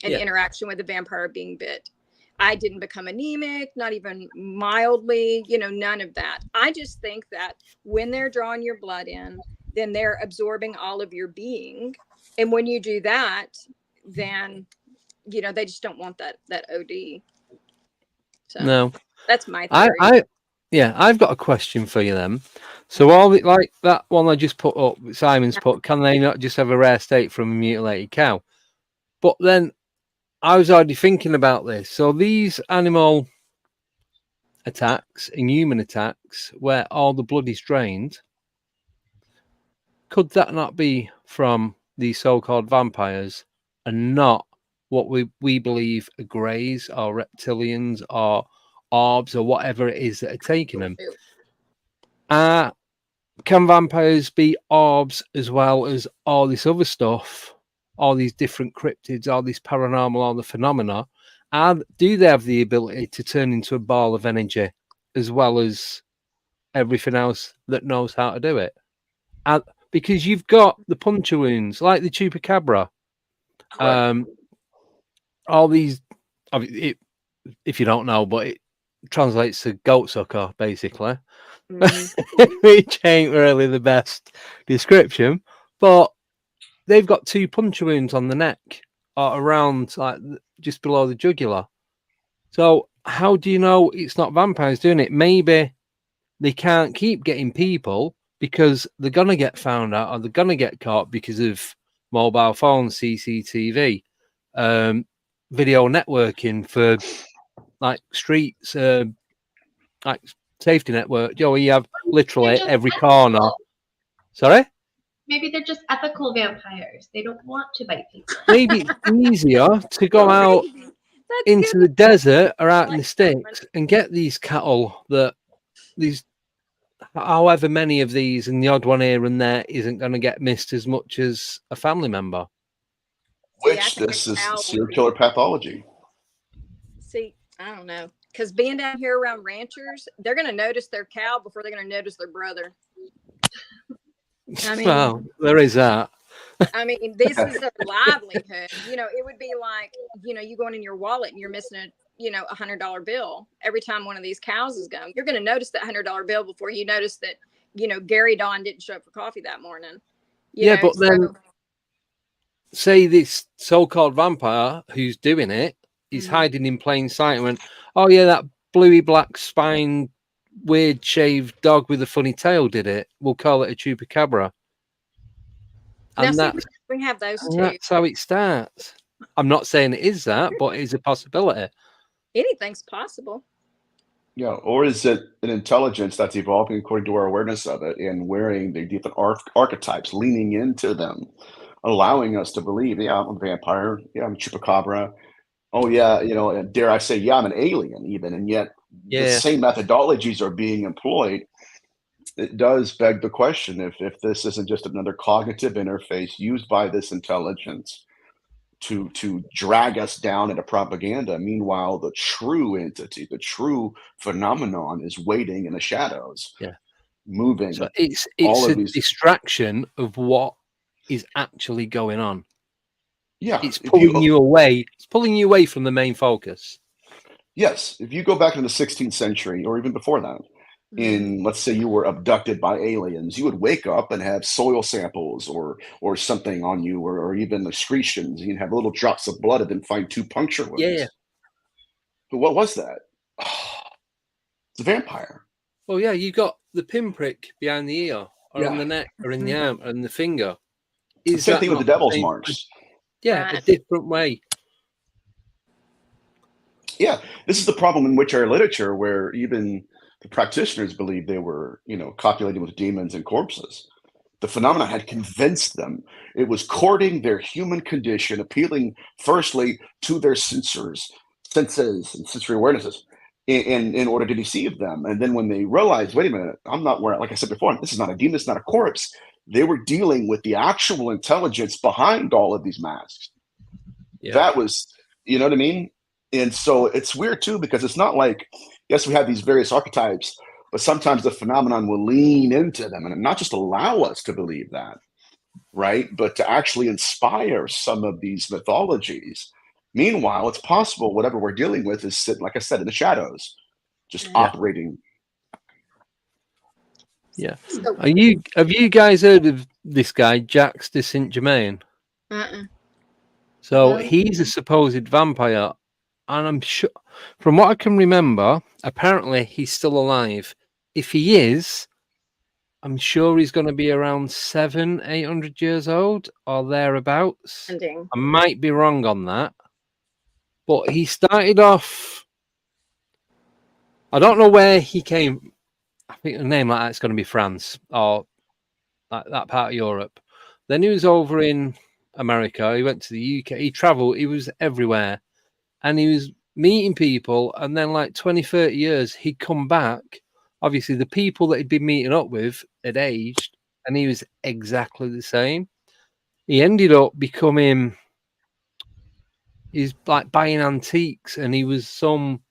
interaction with a vampire being bit. I didn't become anemic, not even mildly, none of that. I just think that when they're drawing your blood in, then they're absorbing all of your being. And when you do that, then, they just don't want that OD. So
No,
that's my theory.
I've got a question for you then. So all like that one I just put up, Simon's put, can they not just have a rare state from a mutilated cow? But then I was already thinking about this. So these animal attacks and human attacks where all the blood is drained, could that not be from these so-called vampires and not what we believe are greys or reptilians or orbs or whatever it is that are taking them? Can vampires be orbs as well as all this other stuff, all these different cryptids, all this paranormal, all the phenomena? And do they have the ability to turn into a ball of energy as well as everything else that knows how to do it? And because you've got the puncture wounds, like the chupacabra, all these, if you don't know, but it translates to goat sucker, basically, which ain't really the best description, but they've got 2 puncture wounds on the neck or around, like, just below the jugular. So how do you know it's not vampires doing it? Maybe they can't keep getting people because they're going to get found out or they're going to get caught because of mobile phones, CCTV, video networking for like streets, like safety network. You have literally every corner. Sorry?
Maybe they're just ethical vampires. They don't want to bite people.
Maybe it's easier to go out into the desert or out in the sticks and get these cattle that these, however many of these, and the odd one here and there isn't going to get missed as much as a family member.
Which this is serial killer pathology.
See, I don't know. Because being down here around ranchers, they're going to notice their cow before they're going to notice their brother. I mean,
well, there is that.
I mean, this is their livelihood. It would be like, you going in your wallet and you're missing a $100 bill every time one of these cows is gone. You're going to notice that $100 bill before you notice that, Gary Don didn't show up for coffee that morning.
But then say this so-called vampire who's doing it is hiding in plain sight and went, oh yeah, that bluey black spine, weird shaved dog with a funny tail did it. We'll call it a chupacabra. And
we have those too.
That's how it starts. I'm not saying it is that, but it's a possibility.
Anything's possible.
Yeah, or is it an intelligence that's evolving according to our awareness of it and wearing the different archetypes, leaning into them, allowing us to believe, yeah, I'm a vampire, yeah, I'm a chupacabra. Oh yeah, dare I say, yeah, I'm an alien even, and yet the same methodologies are being employed. It does beg the question if this isn't just another cognitive interface used by this intelligence to drag us down into propaganda. Meanwhile, the true entity, the true phenomenon is waiting in the shadows, moving.
So it's a distraction of what is actually going on.
Yeah,
it's pulling you away. It's pulling you away from the main focus.
Yes, if you go back into the 16th century or even before that, let's say you were abducted by aliens, you would wake up and have soil samples or something on you, or even excretions. You'd have little drops of blood and then find 2 puncture wounds.
Yeah.
But what was that? It's a vampire.
Well, yeah, you got the pinprick behind the ear, or in the neck, or in the arm, or in the finger.
It's the same thing with the devil's marks.
Yeah, a different way.
Yeah, this is the problem in which our literature, where even the practitioners believe they were, copulating with demons and corpses. The phenomena had convinced them. It was courting their human condition, appealing firstly to their senses and sensory awarenesses in order to deceive them. And then when they realized, wait a minute, I'm not where, like I said before, this is not a demon, it's not a corpse. They were dealing with the actual intelligence behind all of these masks.
Yeah.
That was, you know what I mean? And so it's weird too, because it's not like, yes, we have these various archetypes, but sometimes the phenomenon will lean into them and not just allow us to believe that, right? But to actually inspire some of these mythologies. Meanwhile, it's possible whatever we're dealing with is sitting, like I said, in the shadows, just operating.
Yeah. Have you guys heard of this guy, Jacques de Saint Germain? So he's a supposed vampire, and I'm sure, from what I can remember, apparently he's still alive. If he is, I'm sure he's going to be around 700-800 years old or thereabouts. I might be wrong on that, but he started off. I don't know where he came. I think a name like that's going to be France or that part of Europe. Then he was over in America. He went to the UK. He traveled. He was everywhere, and he was meeting people. And then, like 20, 30 years, he'd come back. Obviously, the people that he'd been meeting up with had aged, and he was exactly the same. He ended up becoming. He's like buying antiques, and he was some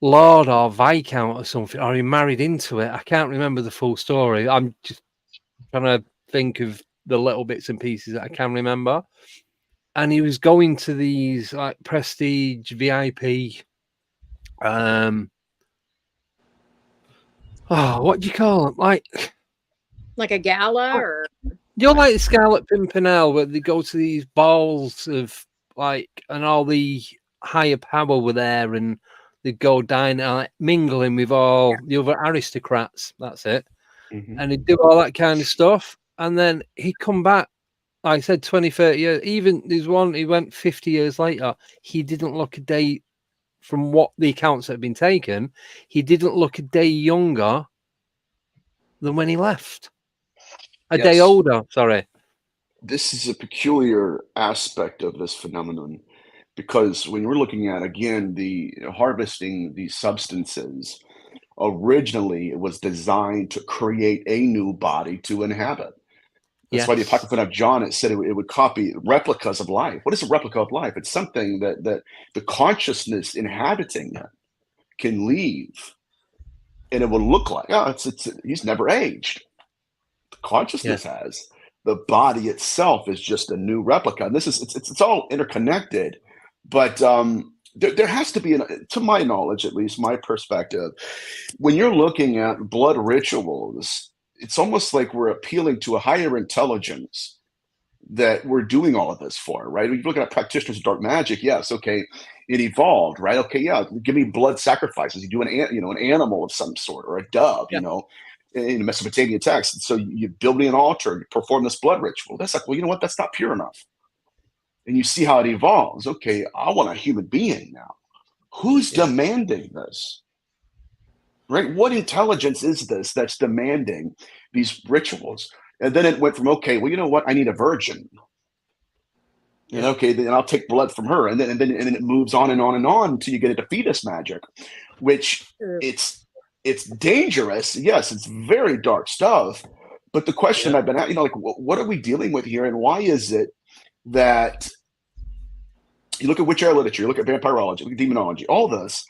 lord or viscount or something, or he married into it. I can't remember the full story. I'm just trying to think of the little bits and pieces that I can remember. And he was going to these like prestige VIP what do you call them?
Like a gala or
you're like Scarlet Pimpernel, where they go to these balls of like, and all the higher power were there, and they go dine, mingling with all the other aristocrats. That's it. And he'd do all that kind of stuff. And then he'd come back, like I said, 20, 30 years. Even there's one, he went 50 years later. He didn't look a day, from what the accounts that have been taken, he didn't look a day younger than when he left. A day older, sorry.
This is a peculiar aspect of this phenomenon, because when we're looking at, again, the harvesting these substances, originally it was designed to create a new body to inhabit. That's why the Apocrypha of John, it said it would copy replicas of life. What is a replica of life? It's something that the consciousness inhabiting it can leave, and it will look like, he's never aged. The consciousness has. The body itself is just a new replica. And this is it's all interconnected, but there has to be, to my knowledge, at least my perspective, when you're looking at blood rituals, it's almost like we're appealing to a higher intelligence that we're doing all of this for, right? When you look at practitioners of dark magic, yes, okay, it evolved, right? Okay, yeah, give me blood sacrifices. You do an animal of some sort, or a dove, in Mesopotamian text. So you build me an altar, you perform this blood ritual. That's like, well, you know what? That's not pure enough. And you see how it evolves. Okay, I want a human being now. Who's demanding this? Right? What intelligence is this that's demanding these rituals? And then it went from, okay, well, you know what? I need a virgin. And okay, then I'll take blood from her. And then it moves on and on and on until you get into fetus magic, which it's dangerous. Yes, it's very dark stuff. But the question I've been at, like, what are we dealing with here? And why is it that you look at witch literature, you look at vampirology, look at demonology, all this,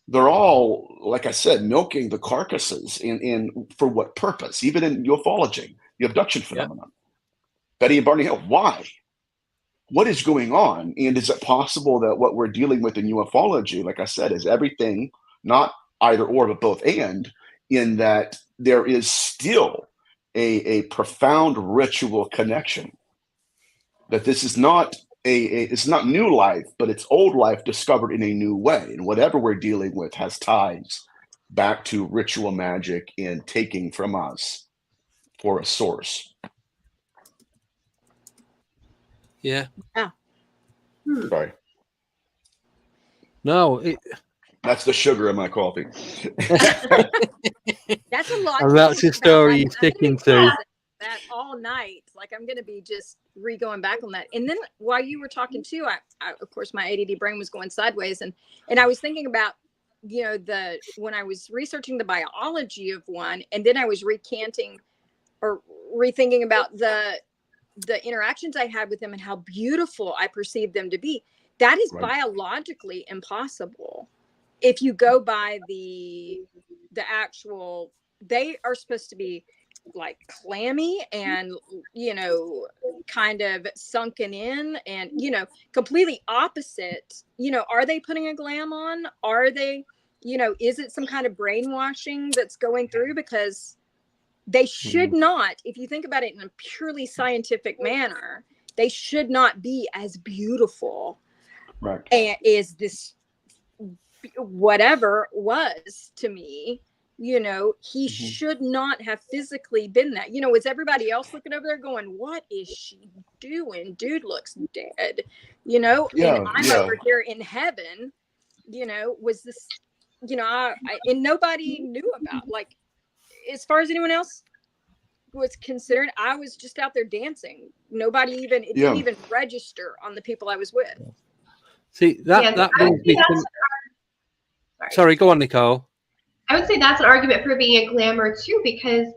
they're all, like I said, milking the carcasses in for what purpose? Even in ufology, the abduction phenomenon. Betty and Barney Hill, why? What is going on? And is it possible that what we're dealing with in ufology, like I said, is everything, not either or, but both and, in that there is still a profound ritual connection? That this is not it's not new life, but it's old life discovered in a new way. And whatever we're dealing with has ties back to ritual magic and taking from us for a source.
Yeah.
Sorry.
No,
that's the sugar in my coffee.
That's a lot.
And that's the story you're sticking to.
That all night, like I'm going to be just going back on that. And then while you were talking too, I of course my ADD brain was going sideways, and I was thinking about, when I was researching the biology of one, and then I was recanting or rethinking about the interactions I had with them and how beautiful I perceived them to be. That is biologically impossible. If you go by the actual, they are supposed to be like clammy and, you know, kind of sunken in and, you know, completely opposite. You know, are they putting a glam on? Are they, you know, is it some kind of brainwashing that's going through? Because they should not, if you think about it in a purely scientific manner, they should not be as beautiful and is this whatever was to me. You know, he should not have physically been that. You know, was everybody else looking over there going, what is she doing? Dude looks dead, you know, and I'm over here in heaven, you know, was this, you know, and nobody knew about, like, as far as anyone else was concerned, I was just out there dancing. Nobody even, it didn't even register on the people I was with.
See, that brings me to... Sorry, go on, Nicole.
I would say that's an argument for being a glamour too, because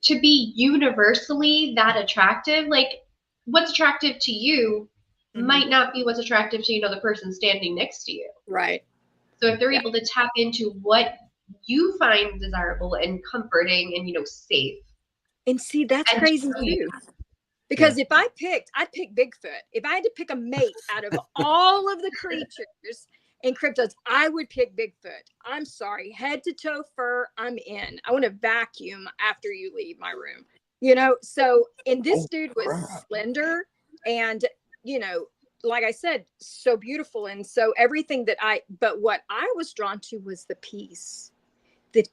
to be universally that attractive, like what's attractive to you might not be what's attractive to, you know, the person standing next to you.
Right.
So if they're able to tap into what you find desirable and comforting and, you know, safe.
And see, that's crazy too. Because if I'd pick Bigfoot. If I had to pick a mate out of all of the creatures in cryptids, I would pick Bigfoot. I'm sorry, head to toe fur, I'm in. I want to vacuum after you leave my room. You know, so, and this dude was slender and, you know, like I said, so beautiful. And so everything but what I was drawn to was the peace, the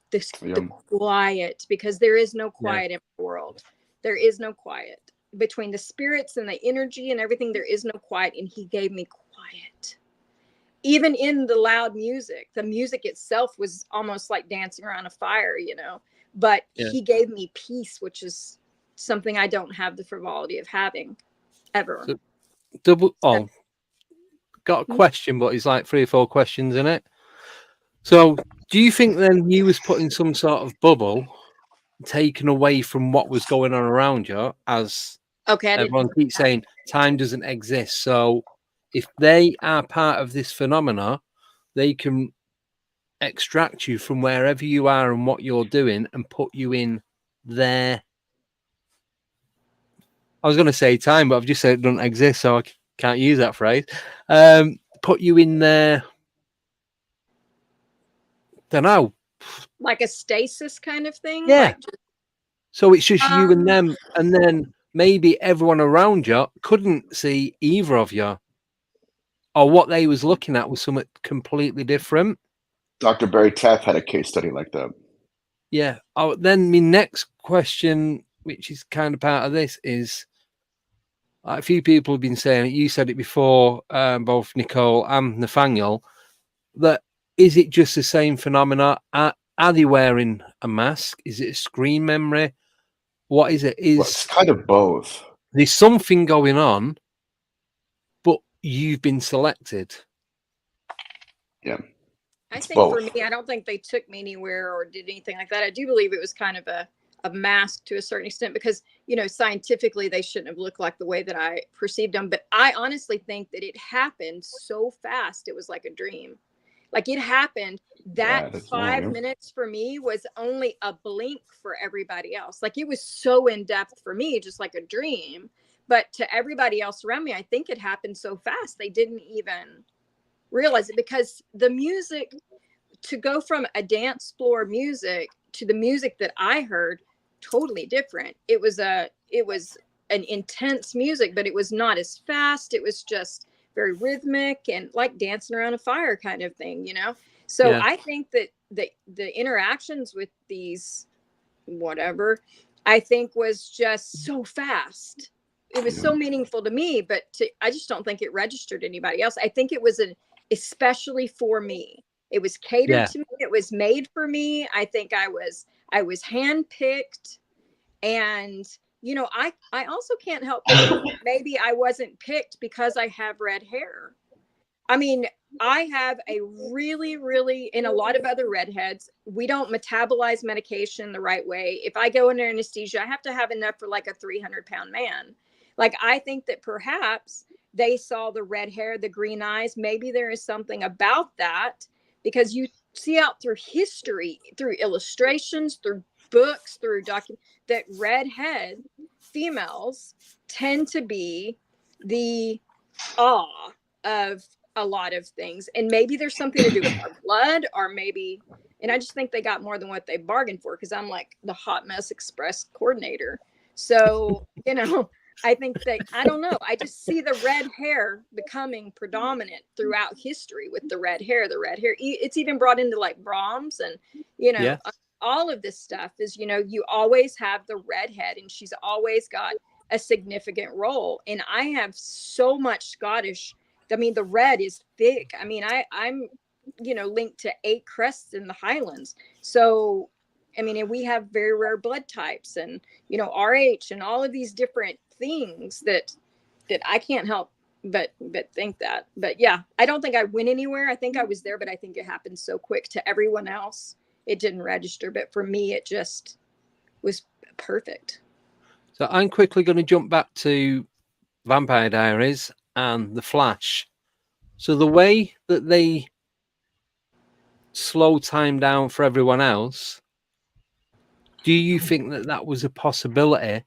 quiet, because there is no quiet in the world. There is no quiet. Between the spirits and the energy and everything, there is no quiet. And he gave me quiet. Even in the loud music, the music itself was almost like dancing around a fire, you know, but he gave me peace, which is something I don't have the frivolity of having ever.
So, got a question, but it's like 3 or 4 questions in it. So do you think then you was put in some sort of bubble, taken away from what was going on around you, as everyone keeps saying time doesn't exist? So if they are part of this phenomena, they can extract you from wherever you are and what you're doing and put you in their... I was going to say time, but I've just said it doesn't exist, so I can't use that phrase. Put you in their... don't know.
Like a stasis kind of thing?
Yeah.
Like
so it's just you and them, and then maybe everyone around you couldn't see either of you, or what they was looking at was something completely different.
Dr. Barry Taff had a case study like that.
Yeah. Oh, then my next question, which is kind of part of this, is a few people have been saying it. You said it before, both Nicole and Nathaniel, that is it just the same phenomena? Are they wearing a mask? Is it a screen memory? What is it?
It's kind of both.
There's something going on, but you've been selected.
Yeah.
I think both. For me, I don't think they took me anywhere or did anything like that. I do believe it was kind of a mask to a certain extent because, you know, scientifically they shouldn't have looked like the way that I perceived them. But I honestly think that it happened so fast. It was like a dream. Like it happened. That 5 minutes for me was only a blink for everybody else. Like it was so in depth for me, just like a dream. But to everybody else around me, I think it happened so fast. They didn't even realize it because the music, to go from a dance floor music to the music that I heard, totally different. It was an intense music, but it was not as fast. It was just very rhythmic and like dancing around a fire kind of thing, you know? So I think that the interactions with these, whatever, I think was just so fast. It was so meaningful to me, but I just don't think it registered anybody else. I think it was especially for me. It was catered to me. It was made for me. I think I was handpicked, and you know, I also can't help but maybe I wasn't picked because I have red hair. I mean, I have a really, and a lot of other redheads, we don't metabolize medication the right way. If I go under anesthesia, I have to have enough for like a 300-pound man. Like, I think that perhaps they saw the red hair, the green eyes. Maybe there is something about that, because you see out through history, through illustrations, through books, through that redhead females tend to be the awe of a lot of things. And maybe there's something to do with our blood, or maybe, and I just think they got more than what they bargained for, because I'm like the Hot Mess Express coordinator. So, you know, I think that, I don't know, I just see the red hair becoming predominant throughout history with the red hair. It's even brought into like Brahms and, you know,
Yeah.
all of this stuff is, you know, you always have the redhead, and she's always got a significant role. And I have so much Scottish. I mean, the red is thick. I mean, I'm, you know, linked to 8 crests in the Highlands. So, I mean, and we have very rare blood types, and, you know, RH and all of these different things that I can't help but think that. But yeah, I don't think I went anywhere. I think I was there, but I think it happened so quick. To everyone else, it didn't register. But for me, it just was perfect.
So I'm quickly going to jump back to Vampire Diaries and The Flash. So the way that they slow time down for everyone else, do you think that that was a possibility?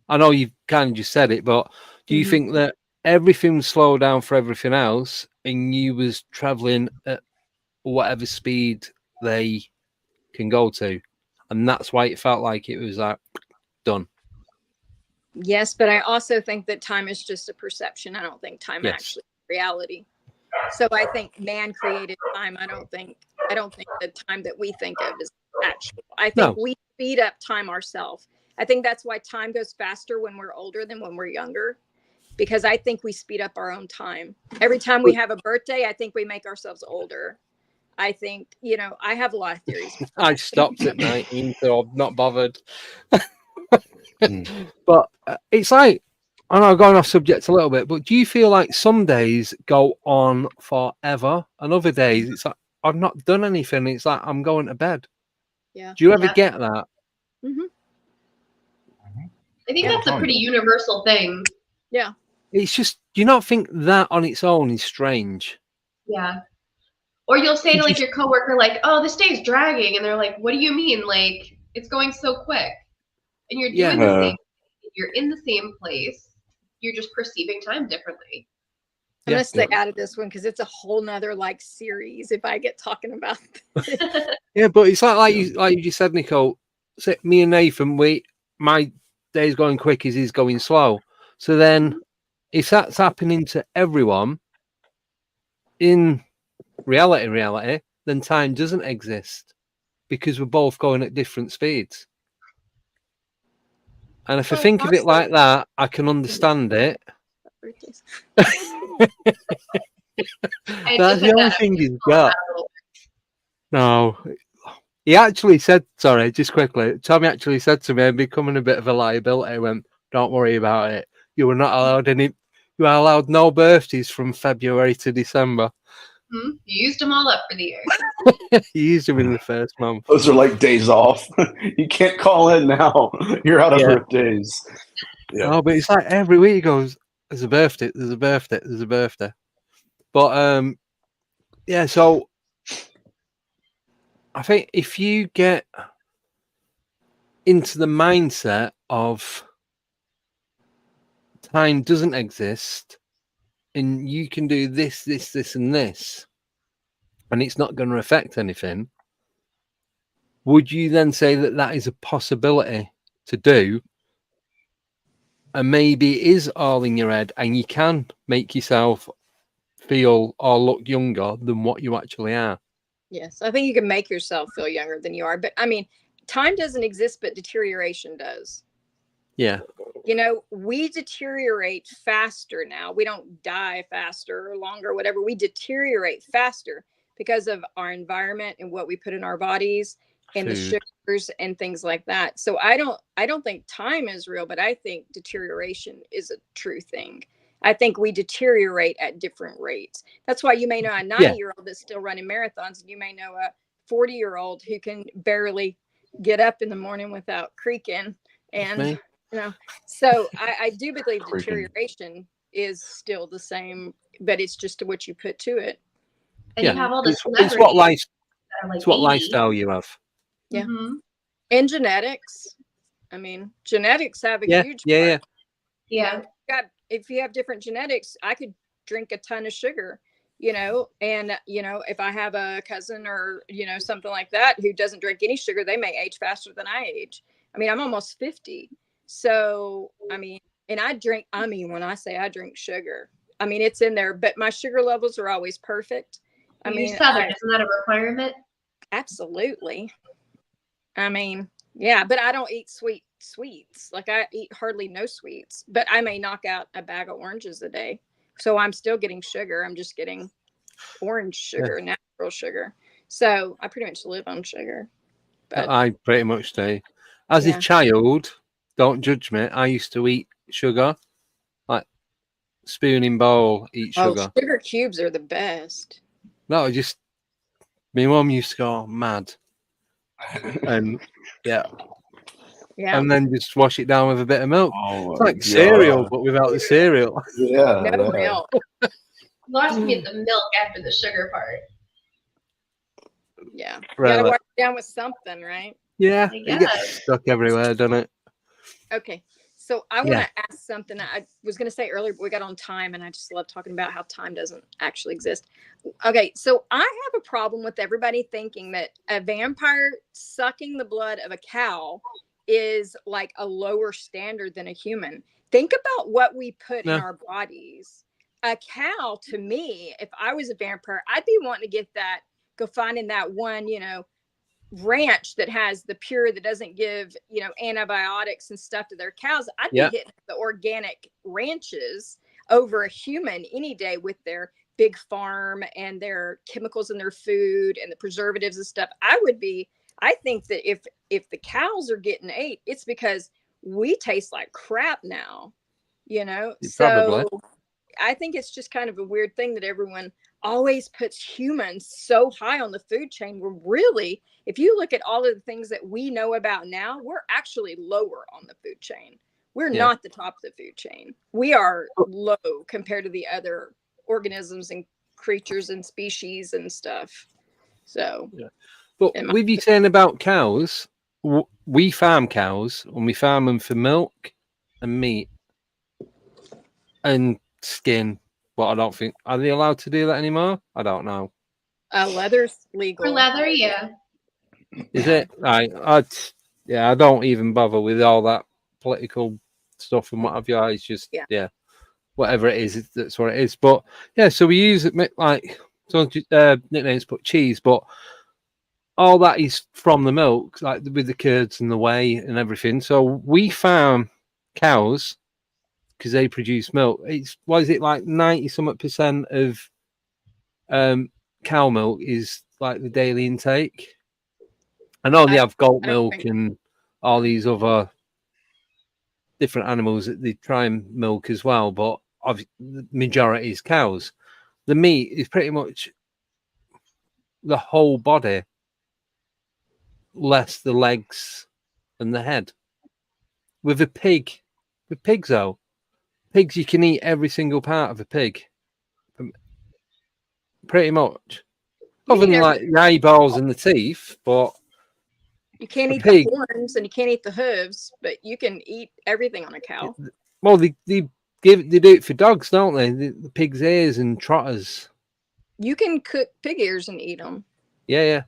I know you've kind of just said it, but do you think that everything slowed down for everything else, and you was traveling at whatever speed they can go to, and that's why it felt like it was like done?
Yes, but I also think that time is just a perception. I don't think time actually is reality. So I think man created time. I don't think the time that we think of is actual. I think we speed up time ourselves. I think that's why time goes faster when we're older than when we're younger, because I think we speed up our own time. Every time we have a birthday, I think we make ourselves older. I think, you know, I have a lot of theories.
I stopped at 19, so I'm not bothered. But it's like, I know I'm going off subject a little bit, but do you feel like some days go on forever, and other days it's like I've not done anything, it's like I'm going to bed?
Yeah.
Do you ever get that?
Mm-hmm.
I think that's a pretty universal thing.
Yeah.
It's just, do you not think that on its own is strange?
Yeah. Or you'll say to like your coworker, like, "Oh, this day's dragging," and they're like, "What do you mean? Like, it's going so quick." And you're doing the same. You're in the same place. You're just perceiving time differently.
I'm gonna stay out of this one because it's a whole nother like series if I get talking about this.
Yeah, but it's like you just said, Nicole. So me and Nathan, my day's going quick as he's going slow. So then, if that's happening to everyone in reality, then time doesn't exist because we're both going at different speeds. And if I think of it like that, I can understand it. That's the only thing he's got. No. He actually said, sorry, just quickly, Tommy actually said to me, I'm becoming a bit of a liability. I went, don't worry about it. You were not allowed you are allowed no birthdays from February to December.
You used them all up for the year.
You used them in the first month.
Those are like days off. You can't call in now. You're out of birthdays.
Yeah. Oh, but it's like every week he goes, there's a birthday, there's a birthday, there's a birthday. But yeah, so I think if you get into the mindset of time doesn't exist and you can do this, and this, and it's not going to affect anything, would you then say that that is a possibility to do? And maybe it is all in your head and you can make yourself feel or look younger than what you actually are.
Yes, I think you can make yourself feel younger than you are. But I mean, time doesn't exist, but deterioration does.
Yeah.
You know, we deteriorate faster now. We don't die faster or longer, whatever. We deteriorate faster because of our environment and what we put in our bodies and the sugars and things like that. So I don't think time is real, but I think deterioration is a true thing. I think we deteriorate at different rates. That's why you may know a 90-year-old that's still running marathons, and you may know a 40-year-old who can barely get up in the morning without creaking. And so I do believe deterioration is still the same, but it's just what you put to it.
And you have all this.
It's what lifestyle you have.
Yeah. Mm-hmm. And genetics. I mean, genetics have a huge part.
Yeah.
If you have different genetics, I could drink a ton of sugar, and, if I have a cousin or, something like that who doesn't drink any sugar, they may age faster than I age. I mean, I'm almost 50. So, and when I say I drink sugar, it's in there, but my sugar levels are always perfect.
You're Southern, isn't that a requirement?
Absolutely. Yeah, but I don't eat sweets. Like, I eat hardly no sweets, but I may knock out a bag of oranges a day. So I'm still getting sugar. I'm just getting orange sugar, natural sugar. So I pretty much live on sugar. But
I pretty much do. As a child, don't judge me, I used to eat sugar, like spoon in bowl, eat sugar.
Oh, sugar cubes are the best.
No, my mum used to go mad. And and then just wash it down with a bit of milk. It's like cereal, but without the cereal.
No milk.
Lost me at the milk after the sugar part.
Yeah. You gotta wash it down with something, right?
Yeah. It gets stuck everywhere, doesn't it?
Okay. So I want to ask something I was going to say earlier, but we got on time, and I just love talking about how time doesn't actually exist. Okay. So I have a problem with everybody thinking that a vampire sucking the blood of a cow is like a lower standard than a human. Think about what we put in our bodies. A cow, to me, if I was a vampire, I'd be wanting to go finding that one, ranch that has the pure, that doesn't give, antibiotics and stuff to their cows. I'd be hitting the organic ranches over a human any day with their big farm and their chemicals in their food and the preservatives and stuff. I think that if the cows are getting ate, it's because we taste like crap now,
Probably.
So I think it's just kind of a weird thing that everyone always puts humans so high on the food chain. We're really, if you look at all of the things that we know about now, we're actually lower on the food chain. We're not the top of the food chain. We are low compared to the other organisms and creatures and species and stuff. So,
but with you saying about cows, we farm cows, and we farm them for milk and meat and skin. But I don't think, are they allowed to do that anymore? I don't know.
Leather's legal.
For leather, yeah.
Is it? I don't even bother with all that political stuff and what have you. It's just whatever it is, that's what it is. But so we use it like nicknames, put cheese, but all that is from the milk, like with the curds and the whey and everything. So we farm cows because they produce milk. It's what is it, like 90% of cow milk is like the daily intake. I know they have goat milk and all these other different animals that they try and milk as well, but the majority is cows. The meat is pretty much the whole body, less the legs and the head. With pigs though, pigs, you can eat every single part of a pig, pretty much, other than like the eyeballs and the teeth. But
you can't eat the horns and you can't eat the hooves, but you can eat everything on a cow.
Well, they do it for dogs, don't they? The pig's ears and trotters.
You can cook pig ears and eat them.
Yeah,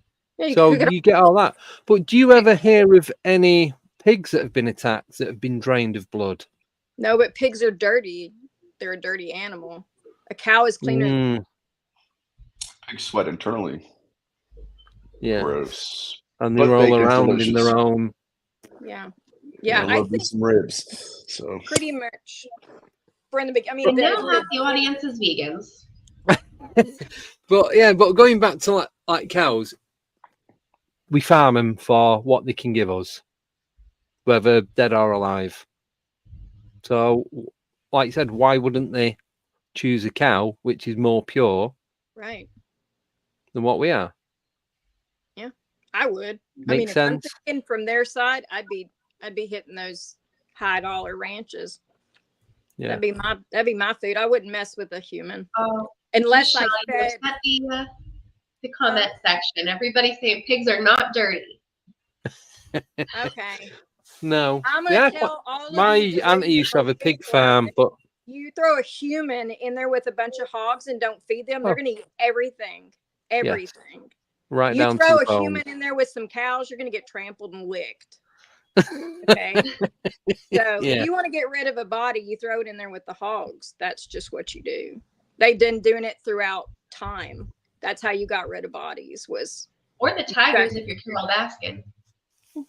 so you get all that. But do you ever hear of any pigs that have been attacked, that have been drained of blood?
No, but pigs are dirty. They're a dirty animal. A cow is cleaner.
Pigs sweat internally.
Yeah.
Gross.
And they roll around in their own.
Yeah.
I love some ribs. So
pretty much.
Now half the audience is vegans.
But going back to like cows, we farm them for what they can give us, whether dead or alive. So, like you said, why wouldn't they choose a cow, which is more pure
Right.
than what we are.
Yeah, I would.
Makes
if I'm
sense.
thinking from their side, I'd be hitting those high dollar ranches.
Yeah.
That'd be my food. I wouldn't mess with a human
Oh,
unless
Michelle,
I fed.
the comment section. Everybody's saying pigs are not dirty.
Okay.
No.
I'm gonna tell all of
my
you that
auntie
raise
used to have a
pig
pig farm, but
you throw a human in there with a bunch of hogs and don't feed them, they're gonna eat everything. Everything.
right
You
down
throw
to the
a
bone.
human in there with some cows, you're gonna get trampled and licked. Okay. So if you want to get rid of a body, you throw it in there with the hogs. That's just what you do. They've been doing it throughout time. That's how you got rid of bodies
or the tigers if you're Carol Baskin.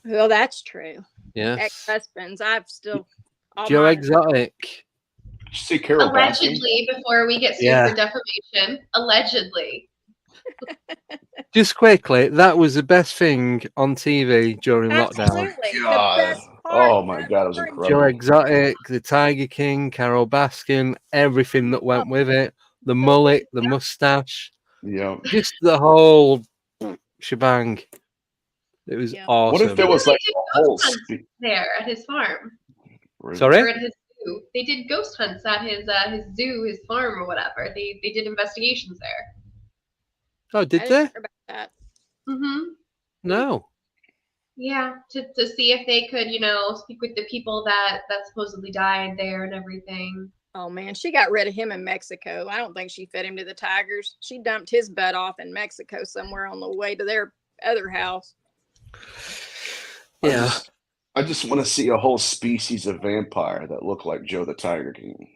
Well, that's true.
Yes.
Ex-husbands. I've still
Joe Exotic.
Did you say Carol
Allegedly,
Baskin?
before we get sued for defamation. Allegedly.
Just quickly, that was the best thing on TV during lockdown.
God. Oh my God, it was incredible.
Joe Exotic, the Tiger King, Carol Baskin, everything that went with it, the mullet, the mustache, just the whole shebang. It was awesome.
What if there was like a whole
there at his farm?
Sorry?
Or at his zoo. They did ghost hunts at his zoo, his farm, or whatever. They did investigations there.
Oh, did they?
Mm-hmm.
No.
Yeah, to see if they could, speak with the people that supposedly died there and everything.
Oh man, she got rid of him in Mexico. I don't think she fed him to the tigers. She dumped his butt off in Mexico somewhere on the way to their other house.
Yeah.
I just want to see a whole species of vampire that look like Joe the Tiger King.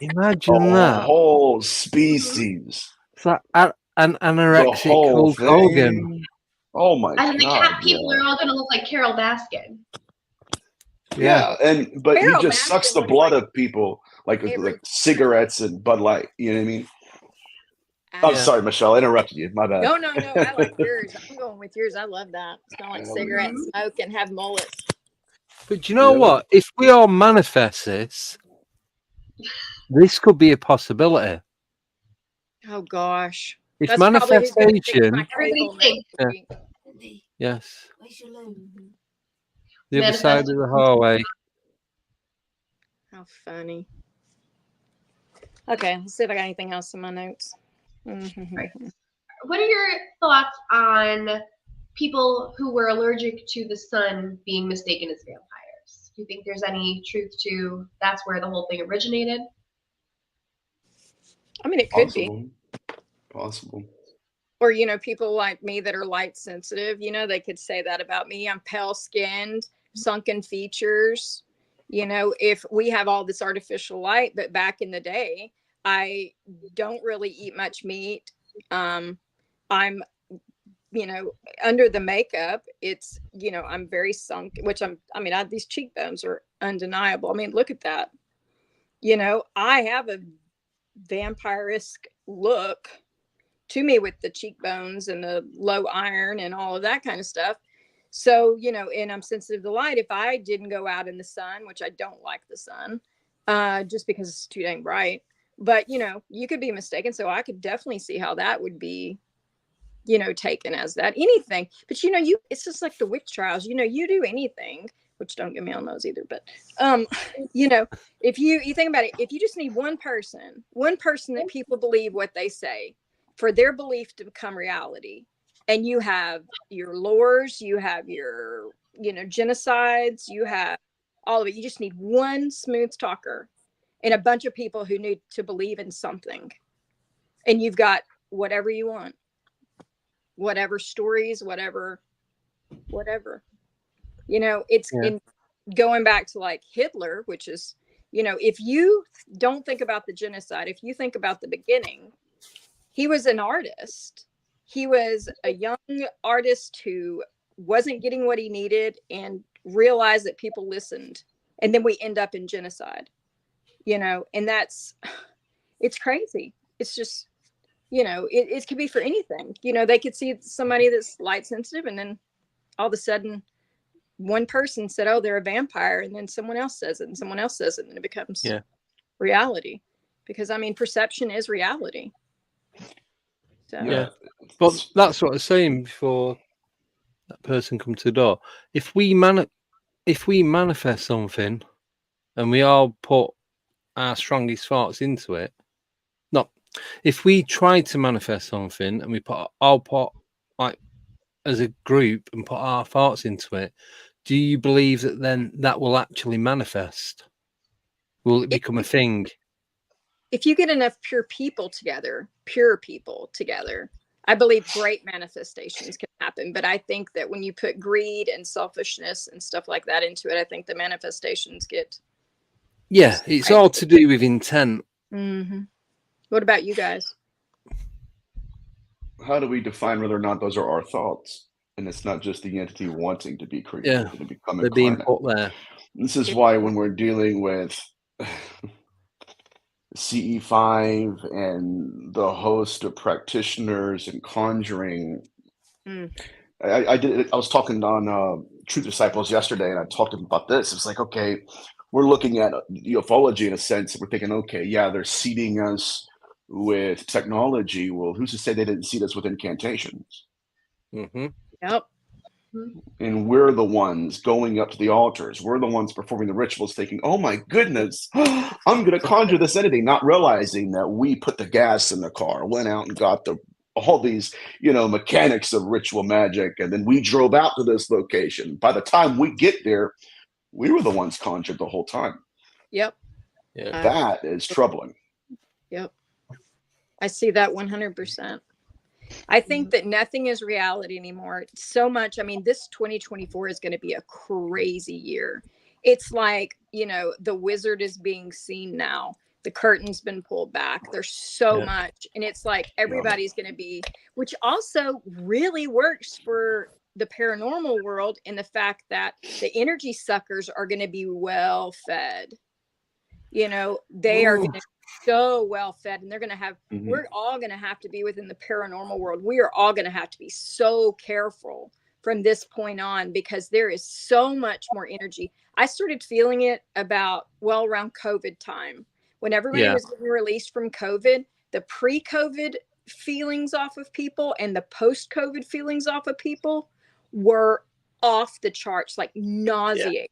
Imagine that.
A whole species.
It's like an anorexic Hulk Hogan.
Oh my God.
And the cat people are all going to look like Carol Baskin.
Yeah, but he just sucks the blood of people like cigarettes and Bud Light. You know what I mean? I'm sorry, Michelle. I interrupted you. My bad.
No. I like yours. I'm going with yours. I love that. Smell like cigarette smoke and have mullets.
But you know what? If we all manifest this could be a possibility.
Oh gosh.
It's
That's
manifestation. Yes. The other side of the hallway.
How funny. Okay, let's see if I got anything else in my notes.
Right. What are your thoughts on people who were allergic to the sun being mistaken as vampires? Do you think there's any truth to that's where the whole thing originated?
I mean, it could be.
Possible.
Or, people like me that are light sensitive, they could say that about me. I'm pale skinned, sunken features. If we have all this artificial light, but back in the day, I don't really eat much meat. I'm, under the makeup, it's, I'm very sunk, these cheekbones are undeniable. I mean, look at that. I have a vampire-esque look to me with the cheekbones and the low iron and all of that kind of stuff. So, and I'm sensitive to light. If I didn't go out in the sun, which I don't like the sun, just because it's too dang bright, but, you could be mistaken. So I could definitely see how that would be, taken as that anything. But, it's just like the witch trials, you do anything, which don't get me on those either. But, if you think about it, if you just need one person that people believe what they say for their belief to become reality, and you have your lures, you have your, genocides, you have all of it. You just need one smooth talker and a bunch of people who need to believe in something. And you've got whatever you want, whatever stories, whatever, it's in going back to like Hitler, which is, if you don't think about the genocide, if you think about the beginning, he was an artist. He was a young artist who wasn't getting what he needed and realized that people listened. And then we end up in genocide, and it's crazy. It's just, it could be for anything. They could see somebody that's light sensitive, and then all of a sudden one person said, oh, they're a vampire. And then someone else says it, and someone else says it, and it becomes reality. because I mean, perception is reality. So.
Yeah. But that's what I was saying before that person come to the door. If we manifest something and we all put our strongest thoughts into it, if we try to manifest something and we all put like as a group and put our thoughts into it, do you believe that then that will actually manifest? Will it become a thing?
If you get enough pure people together, I believe great manifestations can happen. But I think that when you put greed and selfishness and stuff like that into it, I think the manifestations get.
Yeah, it's all to do with intent.
Mm-hmm. What about you guys?
How do we define whether or not those are our thoughts? And it's not just the entity wanting to be created and become
They're being
incarnate.
put there.
This is why when we're dealing with CE5 and the host of practitioners and conjuring, I was talking on Truth Disciples yesterday, and I talked to them about this. It's like, okay, we're looking at ufology in a sense. We're thinking, okay, yeah, they're seeding us with technology. Well, who's to say they didn't seed us with incantations?
Mm-hmm.
Yep.
And we're the ones going up to the altars. We're the ones performing the rituals, thinking, oh my goodness, I'm going to conjure this entity, not realizing that we put the gas in the car, went out and got all these, mechanics of ritual magic. And then we drove out to this location. By the time we get there, we were the ones conjured the whole time.
Yep.
Yeah.
That is troubling.
Yep. I see that 100%. I think that nothing is reality anymore. So much. I mean, this 2024 is going to be a crazy year. It's like, the wizard is being seen now. The curtain's been pulled back. There's so much. And it's like everybody's going to be, which also really works for the paranormal world in the fact that the energy suckers are going to be well fed. They are going to so well fed, and they're going to have, we're all going to have to be within the paranormal world. We are all going to have to be so careful from this point on, because there is so much more energy. I started feeling it around COVID time, when everybody was getting released from COVID. The pre-COVID feelings off of people and the post-COVID feelings off of people were off the charts, like nauseating.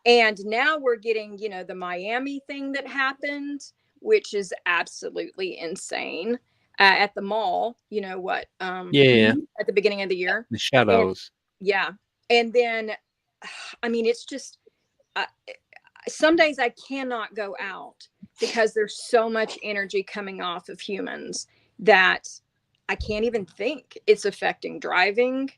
And now we're getting, the Miami thing that happened, which is absolutely insane, at the mall, at the beginning of the year.
The shadows.
And then, I mean, it's just, some days I cannot go out because there's so much energy coming off of humans that I can't even think. It's affecting driving.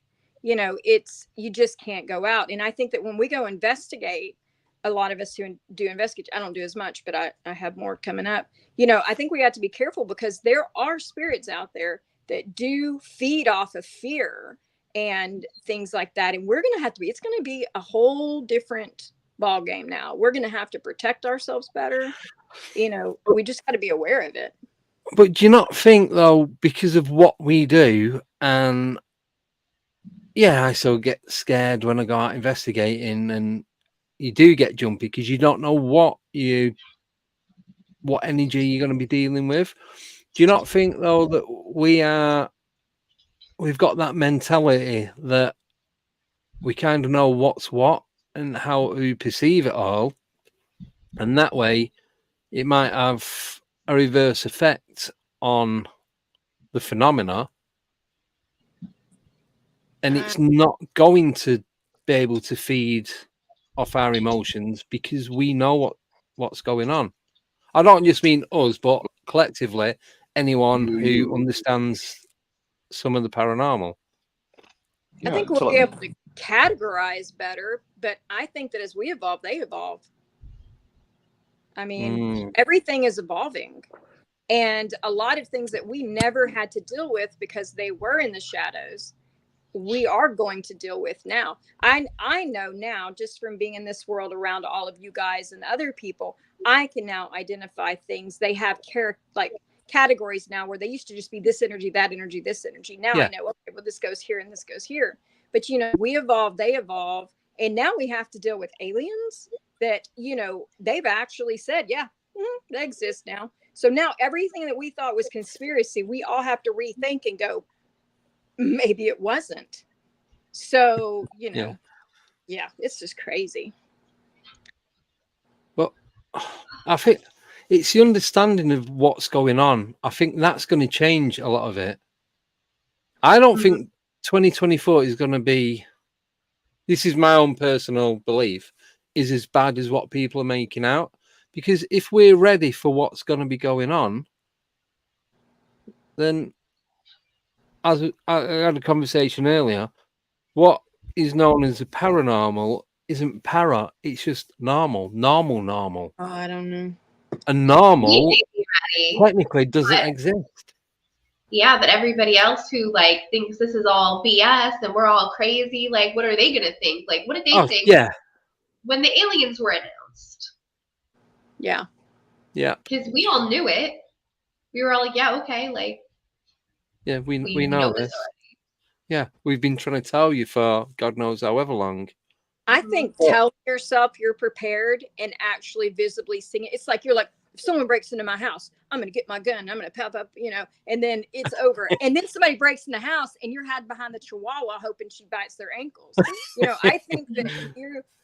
You just can't go out. And I think that when we go investigate, a lot of us who do investigate, I don't do as much, but I have more coming up. I think we have to be careful, because there are spirits out there that do feed off of fear and things like that. And we're going to have to it's going to be a whole different ball game now. We're going to have to protect ourselves better. We just got to be aware of it.
But do you not think, though, because of what we do, and I still get scared when I go out investigating, and you do get jumpy because you don't know what energy you're going to be dealing with. Do you not think, though, that we've got that mentality that we kind of know what's what and how to perceive it all, and that way it might have a reverse effect on the phenomena, and it's not going to be able to feed off our emotions because we know what's going on. I don't just mean us, but collectively, anyone who understands some of the paranormal.
I think we'll be able to categorize better, but I think that as we evolve, they evolve. I mean, everything is evolving. And a lot of things that we never had to deal with because they were in the shadows, we are going to deal with now. I know now, just from being in this world around all of you guys and other people, I can now identify things. They have categories now, where they used to just be this energy, that energy, this energy. Now I know, okay, well, this goes here and this goes here. But, we evolve, they evolve. And now we have to deal with aliens that, they've actually said, They exist now. So now everything that we thought was conspiracy, we all have to rethink and go, maybe it wasn't. So, yeah, it's just crazy.
But I think it's the understanding of what's going on. I think that's going to change a lot of it. I don't think 2024 is going to be, this is my own personal belief, is as bad as what people are making out. Because if we're ready for what's going to be going on, then, as I had a conversation earlier, what is known as the paranormal isn't para, it's just normal.
Oh, I don't know.
And normal
Ready,
technically doesn't exist.
yeah, but everybody else who like thinks this is all BS and we're all crazy, like what are they gonna think? Like what did they think
Yeah.
when the aliens were announced?
Yeah.
Yeah.
Because we all knew it. We were all like, yeah, okay, like
Yeah, we know this. Yeah, we've been trying to tell you for God knows however long.
I think telling yourself you're prepared and actually visibly seeing it. It's like you're like, if someone breaks into my house, I'm going to get my gun. I'm going to pop up, and then it's over. And then somebody breaks in the house and you're hiding behind the chihuahua hoping she bites their ankles. I think that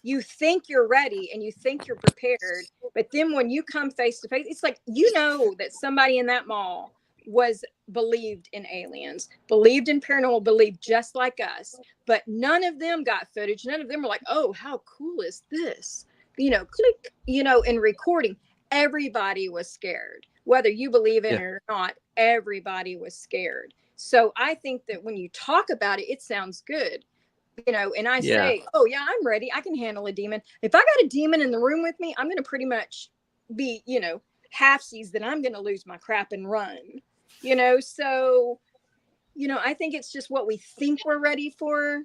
you think you're ready and you think you're prepared. But then when you come face to face, it's like, that somebody in that mall believed in aliens, believed in paranormal, believed just like us, but none of them got footage. None of them were like, oh, how cool is this? Click, in recording. Everybody was scared, whether you believe in it or not. Everybody was scared. So I think that when you talk about it, it sounds good, and I say, oh yeah, I'm ready. I can handle a demon. If I got a demon in the room with me, I'm going to pretty much be, halfsies that I'm going to lose my crap and run. So, I think it's just what we think we're ready for.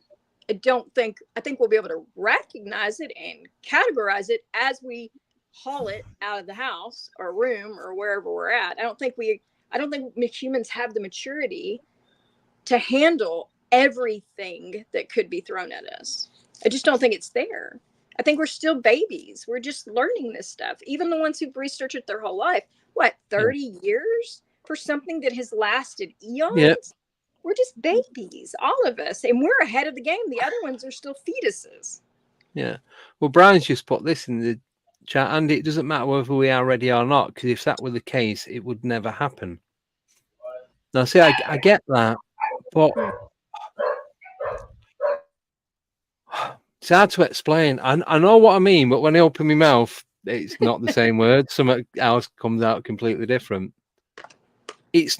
I think we'll be able to recognize it and categorize it as we haul it out of the house or room or wherever we're at. I don't think humans have the maturity to handle everything that could be thrown at us. I just don't think it's there. I think we're still babies. We're just learning this stuff. Even the ones who've researched it their whole life, 30 years? For something that has lasted eons. Yep. We're just babies, all of us, and we're ahead of the game. The other ones are still fetuses.
Yeah. Well, Brian's just put this in the chat, and it doesn't matter whether we are ready or not, because if that were the case, it would never happen. Now, see, I get that, but it's hard to explain. I know what I mean, but when I open my mouth, it's not the same word. Something else comes out completely different. It's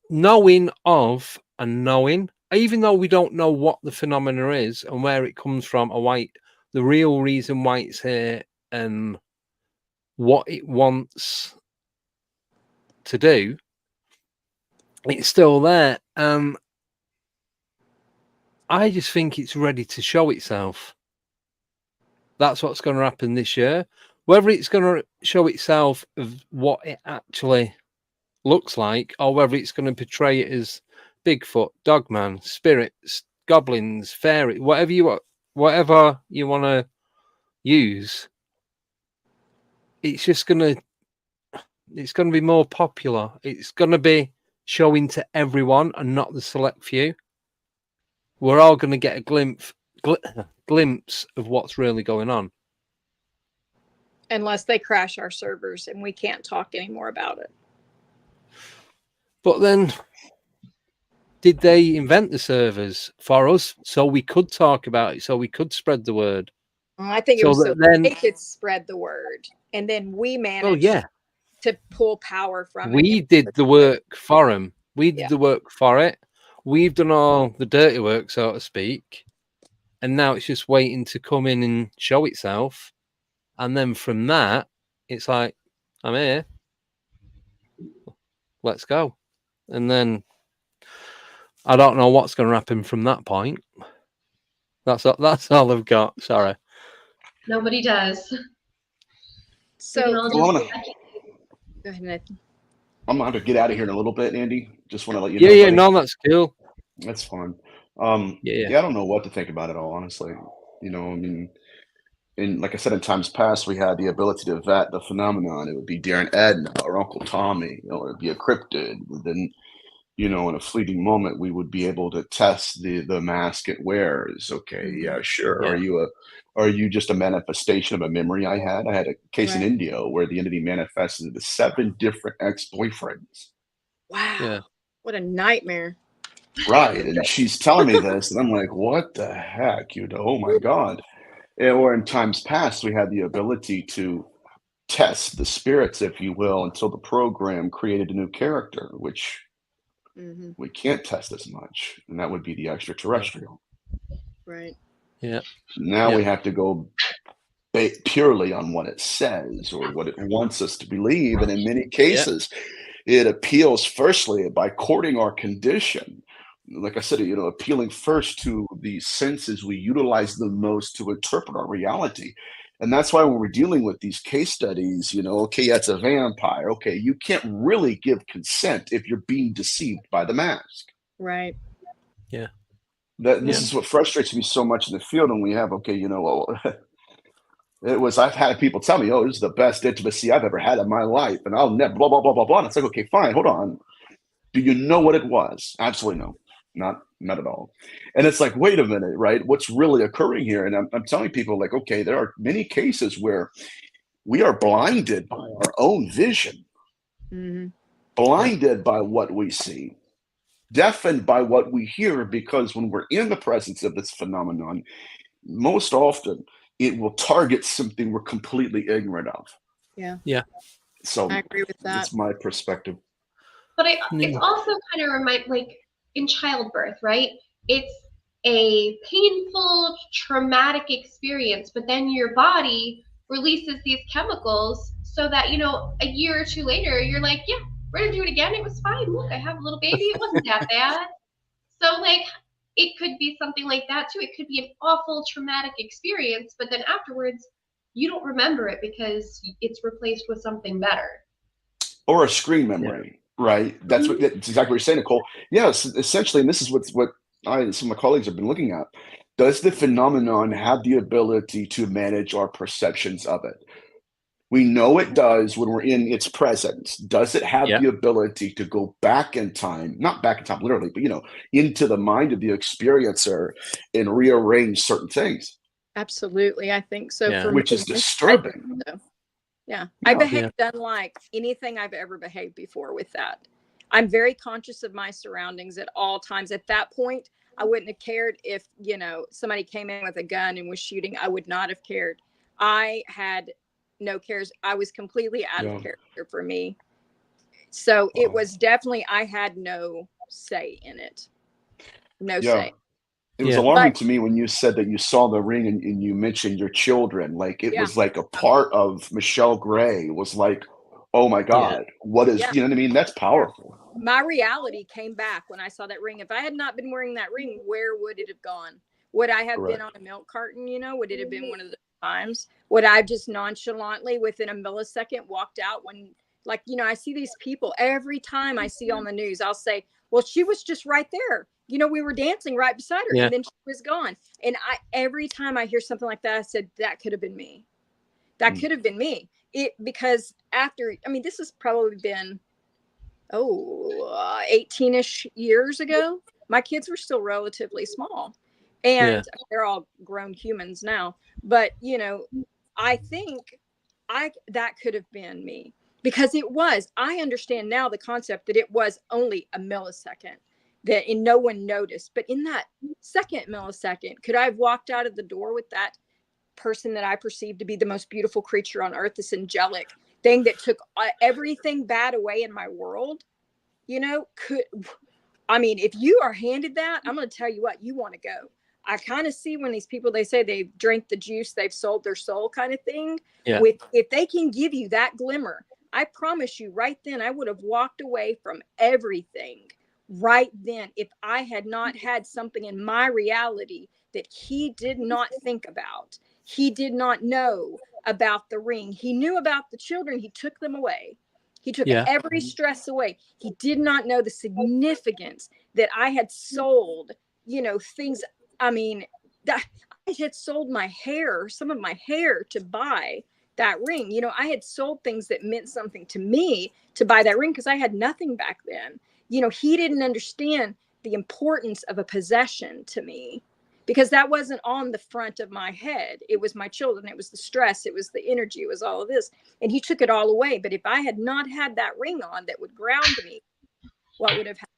knowing of and knowing, even though we don't know what the phenomena is and where it comes from, the real reason why it's here and what it wants to do, it's still there. I just think it's ready to show itself. That's what's going to happen this year. Whether it's going to show itself of what it actually looks like, or whether it's going to portray it as Bigfoot, Dogman, spirits, goblins, fairy, whatever you want to use, it's going to be more popular. It's going to be showing to everyone and not the select few. We're all going to get a glimpse of what's really going on.
Unless they crash our servers and we can't talk anymore about it.
But then, did they invent the servers for us so we could talk about it, so we could spread the word?
I think it was so they could spread the word, and then we managed to pull power from it.
We did the work for them. We did the work for it. We've done all the dirty work, so to speak, and now it's just waiting to come in and show itself. And then from that, it's like, I'm here. Let's go. And then I don't know what's going to happen from that point. That's all I've got. Sorry.
Nobody does.
So
go ahead, Nathan. I'm going to get out of here in a little bit, Andy. Just want to let you know.
Yeah, no, that's cool.
That's fine. I don't know what to think about it all, honestly. I mean, and like I said, in times past, we had the ability to vet the phenomenon. It would be Darren Edna or Uncle Tommy, you know, it'd be a cryptid. Then, you know, in a fleeting moment, we would be able to test the mask it wears. Okay, yeah, sure.
Yeah.
Are you just a manifestation of a memory I had? I had a case in
Right.
India where the entity manifested into 7 different ex-boyfriends.
Wow.
Yeah.
What a nightmare.
Right. And she's telling me this, and I'm like, what the heck? You know, oh my God. Or in times past, we had the ability to test the spirits, if you will, until the program created a new character, which
Hmm.
we can't test as much, and that would be the extraterrestrial.
Right.
Yeah.
Now
Yeah.
we have to go purely on what it says or what it wants us to believe, and in many cases, it appeals firstly by courting our condition. Like I said, you know, appealing first to the senses we utilize the most to interpret our reality. And that's why when we're dealing with these case studies, you know, okay, that's a vampire. Okay, you can't really give consent if you're being deceived by the mask.
Right.
Yeah.
This is what frustrates me so much in the field. And we have, okay, you know, well, I've had people tell me, oh, this is the best intimacy I've ever had in my life. And I'll never, blah, blah, blah, blah, blah. And it's like, okay, fine, hold on. Do you know what it was? Absolutely no. Not at all. And it's like, wait a minute, right? What's really occurring here? And I'm telling people, like, okay, there are many cases where we are blinded by our own vision, blinded by what we see, deafened by what we hear, because when we're in the presence of this phenomenon, most often it will target something we're completely ignorant of.
Yeah.
Yeah.
So
I agree with that.
that's my perspective.
But it's also kind of like in childbirth, right? It's a painful, traumatic experience, but then your body releases these chemicals so that, you know, a year or two later, you're like, yeah, we're going to do it again. It was fine. Look, I have a little baby. It wasn't that bad. So, like, it could be something like that, too. It could be an awful, traumatic experience, but then afterwards, you don't remember it because it's replaced with something better.
Or a screen memory, right? That's exactly what you're saying, Nicole. Yes, essentially, and this is what I and some of my colleagues have been looking at. Does the phenomenon have the ability to manage our perceptions of it? We know it does when we're in its presence. Does it have the ability to go back in time, not back in time literally, but, you know, into the mind of the experiencer and rearrange certain things?
Absolutely. I think so.
Yeah.
For
Which
me,
is disturbing.
so. Yeah. I behaved unlike anything I've ever behaved before with that. I'm very conscious of my surroundings at all times. At that point, I wouldn't have cared if, you know, somebody came in with a gun and was shooting. I would not have cared. I had no cares. I was completely out of character for me. So it was definitely, I had no say in it. No say.
It was alarming to me when you said that you saw the ring and you mentioned your children. Like it was like a part of Michelle Gray was like, oh my God, what is, you know what I mean? That's powerful.
My reality came back when I saw that ring. If I had not been wearing that ring, where would it have gone? Would I have been on a milk carton? You know, would it have been one of the times? Would I just nonchalantly within a millisecond walked out when, like, you know, I see these people every time I see on the news, I'll say, well, she was just right there. You know, we were dancing right beside her and then she was gone. And every time I hear something like that, I said, that could have been me. That could have been me. Because after, I mean, this has probably been, 18-ish years ago. My kids were still relatively small and they're all grown humans now. But, you know, I think that could have been me because I understand now the concept that it was only a millisecond and no one noticed. But in that second millisecond, could I have walked out of the door with that person that I perceived to be the most beautiful creature on earth, this angelic thing that took everything bad away in my world? You know, if you are handed that, I'm going to tell you what, you want to go. I kind of see when these people, they say they've drank the juice, they've sold their soul kind of thing. Yeah. If they can give you that glimmer, I promise you right then, I would have walked away from everything right then. If I had not had something in my reality that he did not think about, he did not know about the ring. He knew about the children. He took them away. He took every stress away. He did not know the significance that I had sold, you know, things. I mean, I had sold my hair, some of my hair, to buy that ring. You know, I had sold things that meant something to me to buy that ring because I had nothing back then. You know, he didn't understand the importance of a possession to me because that wasn't on the front of my head. It was my children. It was the stress. It was the energy. It was all of this. And he took it all away. But if I had not had that ring on that would ground me, what would have happened?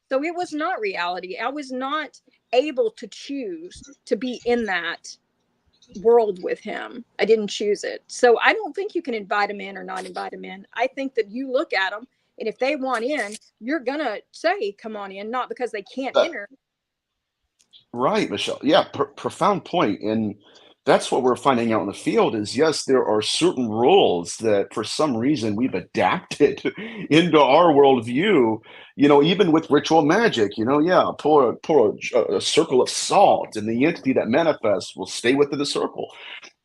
So it was not reality. I was not able to choose to be in that world with him. I didn't choose it. So I don't think you can invite them in or not invite them in. I think that you look at them, and if they want in, you're going to say, come on in, not because they can't enter.
Right, Michelle. Yeah, profound point. And that's what we're finding out in the field is, yes, there are certain rules that for some reason we've adapted into our worldview, you know, even with ritual magic, you know, yeah, pour a circle of salt and the entity that manifests will stay within the circle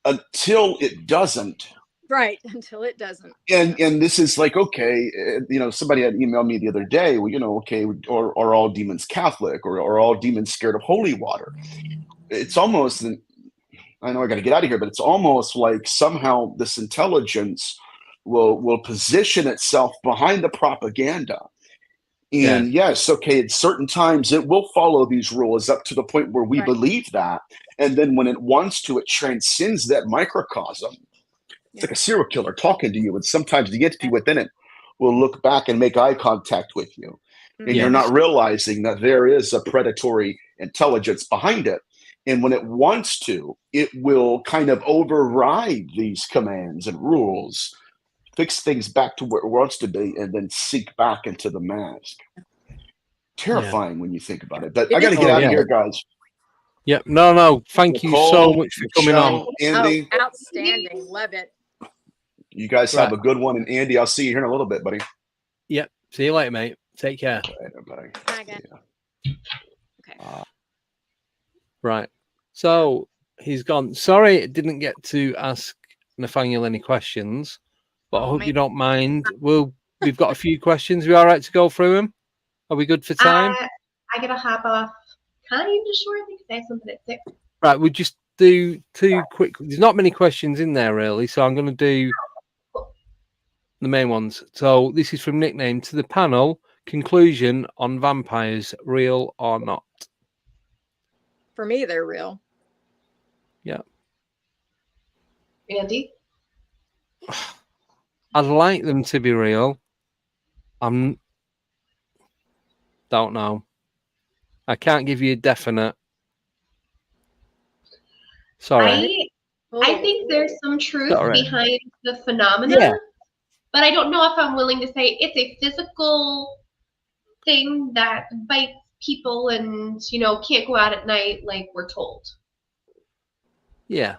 until it doesn't.
Right, until it doesn't.
And this is like, okay, you know, somebody had emailed me the other day, well, you know, okay, are all demons Catholic or are all demons scared of holy water? It's almost, I know I got to get out of here, but it's almost like somehow this intelligence will position itself behind the propaganda. And yes, okay, at certain times it will follow these rules up to the point where we believe that. And then when it wants to, it transcends that microcosm. It's like a serial killer talking to you, and sometimes the entity within it will look back and make eye contact with you. And you're not realizing that there is a predatory intelligence behind it. And when it wants to, it will kind of override these commands and rules, fix things back to where it wants to be, and then sink back into the mask. Terrifying when you think about it. But I got to get out of here, guys.
Yep. No. Thank you so much for coming on.
Andy.
Oh, outstanding. Love it.
You guys have a good one. And Andy, I'll see you here in a little bit, buddy.
Yep. See you later, mate. Take care.
Later, buddy.
Bye, guys. Okay.
Right. So he's gone. Sorry, I didn't get to ask Nathaniel any questions, but I hope you don't mind. We've got a few questions. Are we all right to go through them? Are we good for time?
I gotta hop off kind of shortly because I have something at 6.
Right. We'll just do 2 quick. There's not many questions in there really, so I'm going to do the main ones. So this is from Nickname to the panel. Conclusion on vampires, real or not?
For me, they're real.
Yeah.
Andy?
I'd like them to be real. Don't know. I can't give you a definite. Sorry.
I think there's some truth behind the phenomena.
Yeah.
But I don't know if I'm willing to say it's a physical thing that bites people and, you know, can't go out at night like we're told.
Yeah.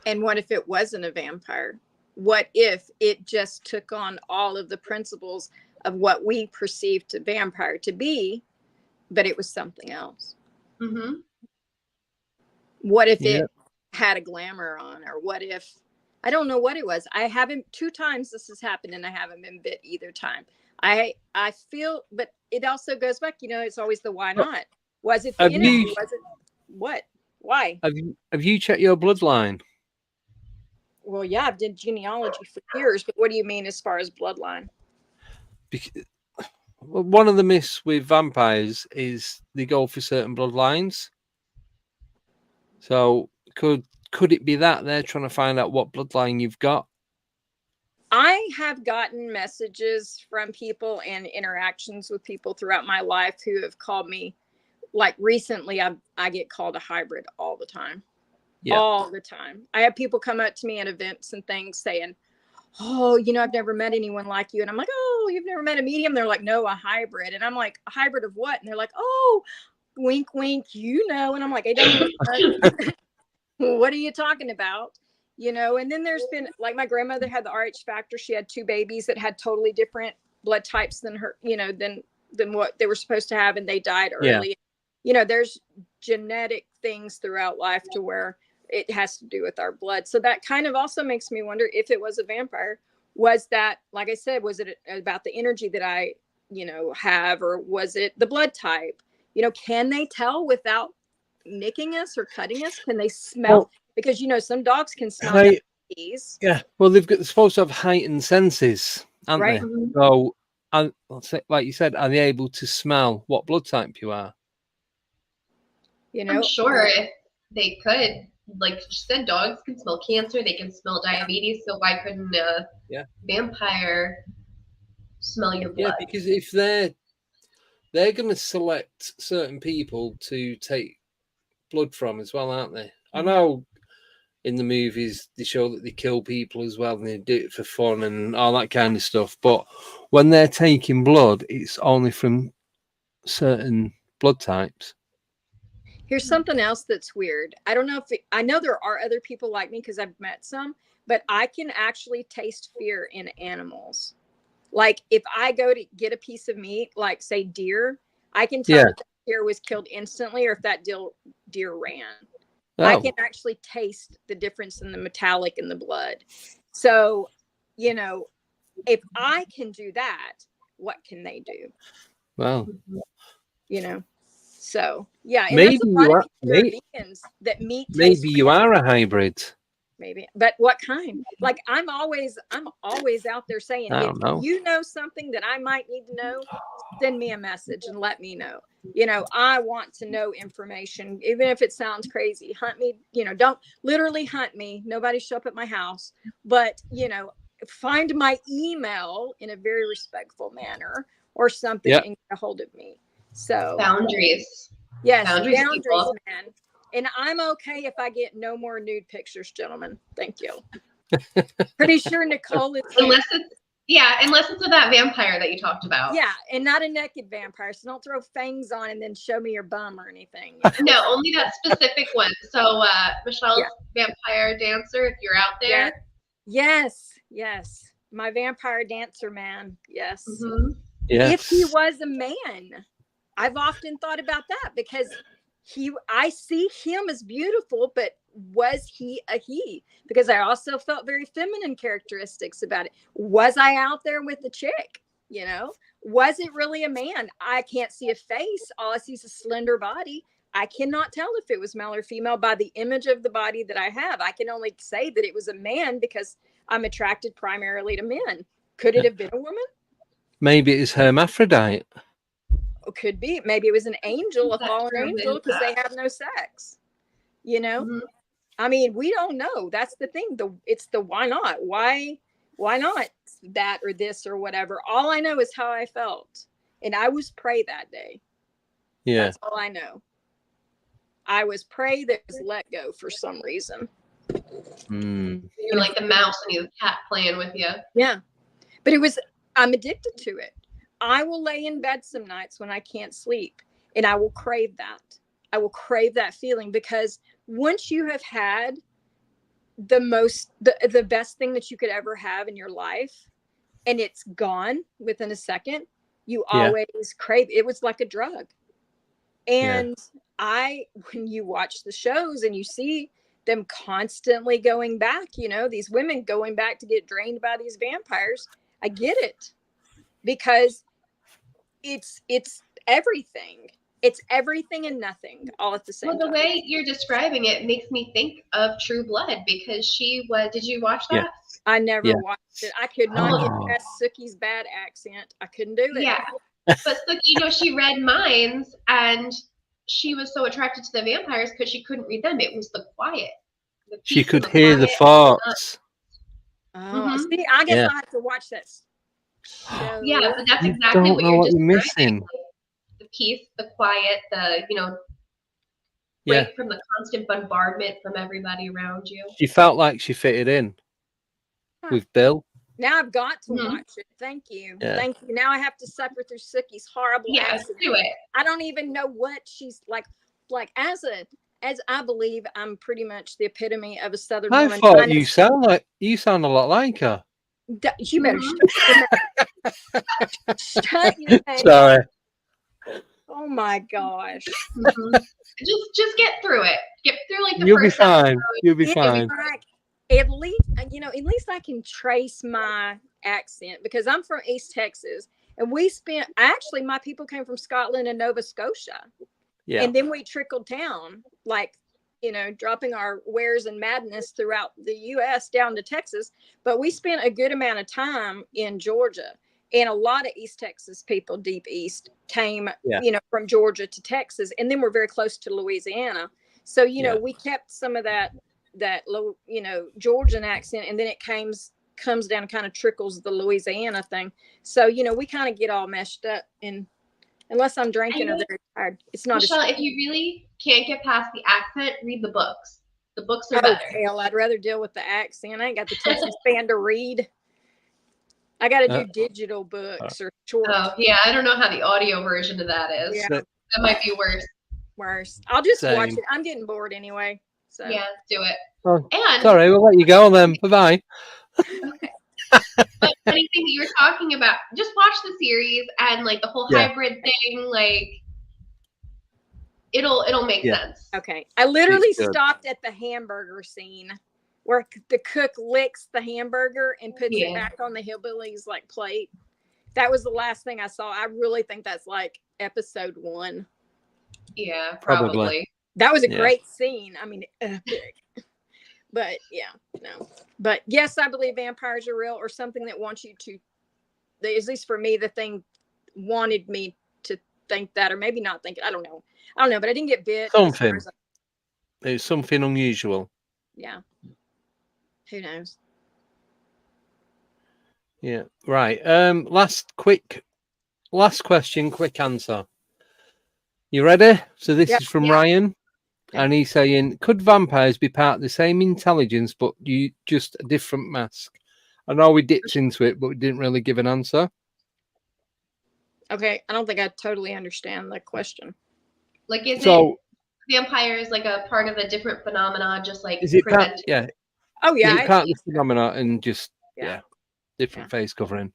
And what if it wasn't a vampire? What if it just took on all of the principles of what we perceived a vampire to be, but it was something else?
Mm-hmm.
What if it had a glamour on? Or what if, I don't know what it was. I haven't, 2 times this has happened and I haven't been bit either time. I feel, but it also goes back, you know, it's always the why not? Was it the energy? Was it what? Why?
Have you checked your bloodline?
Well, yeah, I've did genealogy for years, but what do you mean as far as bloodline?
Because one of the myths with vampires is they go for certain bloodlines. So could it be that they're trying to find out what bloodline you've got?
I have gotten messages from people and interactions with people throughout my life who have called me. Like recently, I get called a hybrid all the time. Yeah. All the time. I have people come up to me at events and things saying, oh, you know, I've never met anyone like you. And I'm like, oh, you've never met a medium? They're like, no, a hybrid. And I'm like, a hybrid of what? And they're like, oh, wink, wink, you know. And I'm like, I don't know. What are you talking about? You know, and then there's been, like, my grandmother had the RH factor. She had 2 babies that had totally different blood types than her, you know, than what they were supposed to have. And they died early. Yeah. You know, there's genetic things throughout life to where it has to do with our blood. So that kind of also makes me wonder if it was a vampire, was that, like I said, was it about the energy that I, you know, have, or was it the blood type? You know, can they tell without nicking us or cutting us? Can they smell? Because some dogs can smell diabetes.
Yeah, well, they're supposed to have heightened senses, aren't
Right.
they? So, and like you said, are they able to smell what blood type you are?
I'm sure if they could, like you said, dogs can smell cancer, they can smell diabetes, so why couldn't a vampire smell your blood?
Yeah, because if they're going to select certain people to take blood from as well, aren't they? I know in the movies they show that they kill people as well and they do it for fun and all that kind of stuff, but when they're taking blood, it's only from certain blood types.
Here's something else that's weird. I don't know I know there are other people like me because I've met some, but I can actually taste fear in animals. Like if I go to get a piece of meat, like say deer, I can tell if that deer was killed instantly or if that deer ran. I can actually taste the difference in the metallic in the blood. So, if I can do that, what can they do?
Well,
so yeah. And
maybe
there's a lot of people vegans that meat tastes
maybe you are a hybrid.
Maybe, but what kind? Like I'm always out there saying, if you know something that I might need to know, send me a message and let me know. I want to know information, even if it sounds crazy. Hunt me, don't literally hunt me. Nobody show up at my house, but find my email in a very respectful manner or something and get a hold of me. So
boundaries.
Yes, boundaries man. And I'm okay if I get no more nude pictures, gentlemen. Thank you. Pretty sure Nicole is
unless it's of that vampire that you talked about.
Yeah, and not a naked vampire. So don't throw fangs on and then show me your bum or anything.
No, only that specific one. So Michelle's vampire dancer, if you're out there.
Yes. My vampire dancer man. Yes.
Mm-hmm.
Yes.
If he was a man, I've often thought about that because I see him as beautiful, but was he a he? Because I also felt very feminine characteristics about it. Was I out there with the chick? Was it really a man? I can't see a face. All I see is a slender body. I cannot tell if it was male or female by the image of the body that I have. I can only say that it was a man because I'm attracted primarily to men. Could it have been a woman?
Maybe it's hermaphrodite.
Could be. Maybe it was an angel, a fallen angel, because they have no sex. I mean, we don't know. That's the thing. It's the why not? Why not that or this or whatever? All I know is how I felt, and I was prey that day.
Yeah,
that's all I know. I was prey that was let go for some reason.
You're like the mouse and you have a cat playing with you.
Yeah, but I'm addicted to it. I will lay in bed some nights when I can't sleep and I will crave that. I will crave that feeling because once you have had the best thing that you could ever have in your life and it's gone within a second, you always crave it. It was like a drug. And when you watch the shows and you see them constantly going back, these women going back to get drained by these vampires, I get it because it's everything. It's everything and nothing all at the same time.
Well, the way you're describing it makes me think of True Blood because did you watch that?
Yeah.
I never watched it. I could not get past Sookie's bad accent. I couldn't do it.
Yeah. But Sookie, she read minds and she was so attracted to the vampires because she couldn't read them. It was the quiet.
She could hear the thoughts.
See, I guess I'll have to watch this.
Yeah, but that's exactly what you're
missing.
The peace, the quiet, break from the constant bombardment from everybody around you.
She felt like she fitted in with Bill.
Now I've got to watch it. Thank you.
Yeah.
Thank you. Now I have to suffer through Sookie's horrible accent.
Do it.
I don't even know what she's like as I believe I'm pretty much the epitome of a Southern woman.
I thought you sound a lot like her.
You better shut your mouth.
Sorry.
Oh my gosh.
Just get through it. Get through like the
You'll
first
be fine.
episode.
You'll be fine.
At least I can trace my accent because I'm from East Texas and my people came from Scotland and Nova Scotia.
Yeah.
And then we trickled down, like, dropping our wares and madness throughout the U.S. down to Texas. But we spent a good amount of time in Georgia. And a lot of East Texas people, deep East, came, from Georgia to Texas. And then we're very close to Louisiana. So, we kept some of that low, Georgian accent. And then it comes down and kind of trickles the Louisiana thing. So, we kind of get all meshed up. And unless I'm drinking or very tired, it's not.
Michelle, if you really can't get past the accent, read the books. The books are better.
Hell, I'd rather deal with the accent. I ain't got the attention span to read. I got to do digital books or short.
Oh, yeah. I don't know how the audio version of that is.
Yeah.
That might be worse.
I'll just watch it. I'm getting bored anyway. So
yeah, do it.
Oh,
and
sorry, we'll let you go then. Bye-bye.
Okay. But anything that you were talking about, just watch the series and like the whole hybrid thing, like it'll make sense.
Okay. I literally stopped at the hamburger scene where the cook licks the hamburger and puts it back on the hillbilly's like plate. That was the last thing I saw. I really think that's like episode 1.
Yeah, probably.
That was a great scene. I mean, epic. But no. But yes, I believe vampires are real, or something that wants you to, at least for me, the thing wanted me to think that, or maybe not think it. I don't know, but I didn't get bit.
Something. It's something unusual.
Yeah. Who knows?
Yeah. Right. Last question, quick answer. You ready? So this is from Ryan. And he's saying, could vampires be part of the same intelligence, but you just a different mask? I know we dipped into it, but we didn't really give an answer.
Okay, I don't think I totally understand the question.
Like, is it vampires like a part of a different phenomena, just like
is it part, yeah.
Oh yeah,
is it part of the phenomena and just different face covering?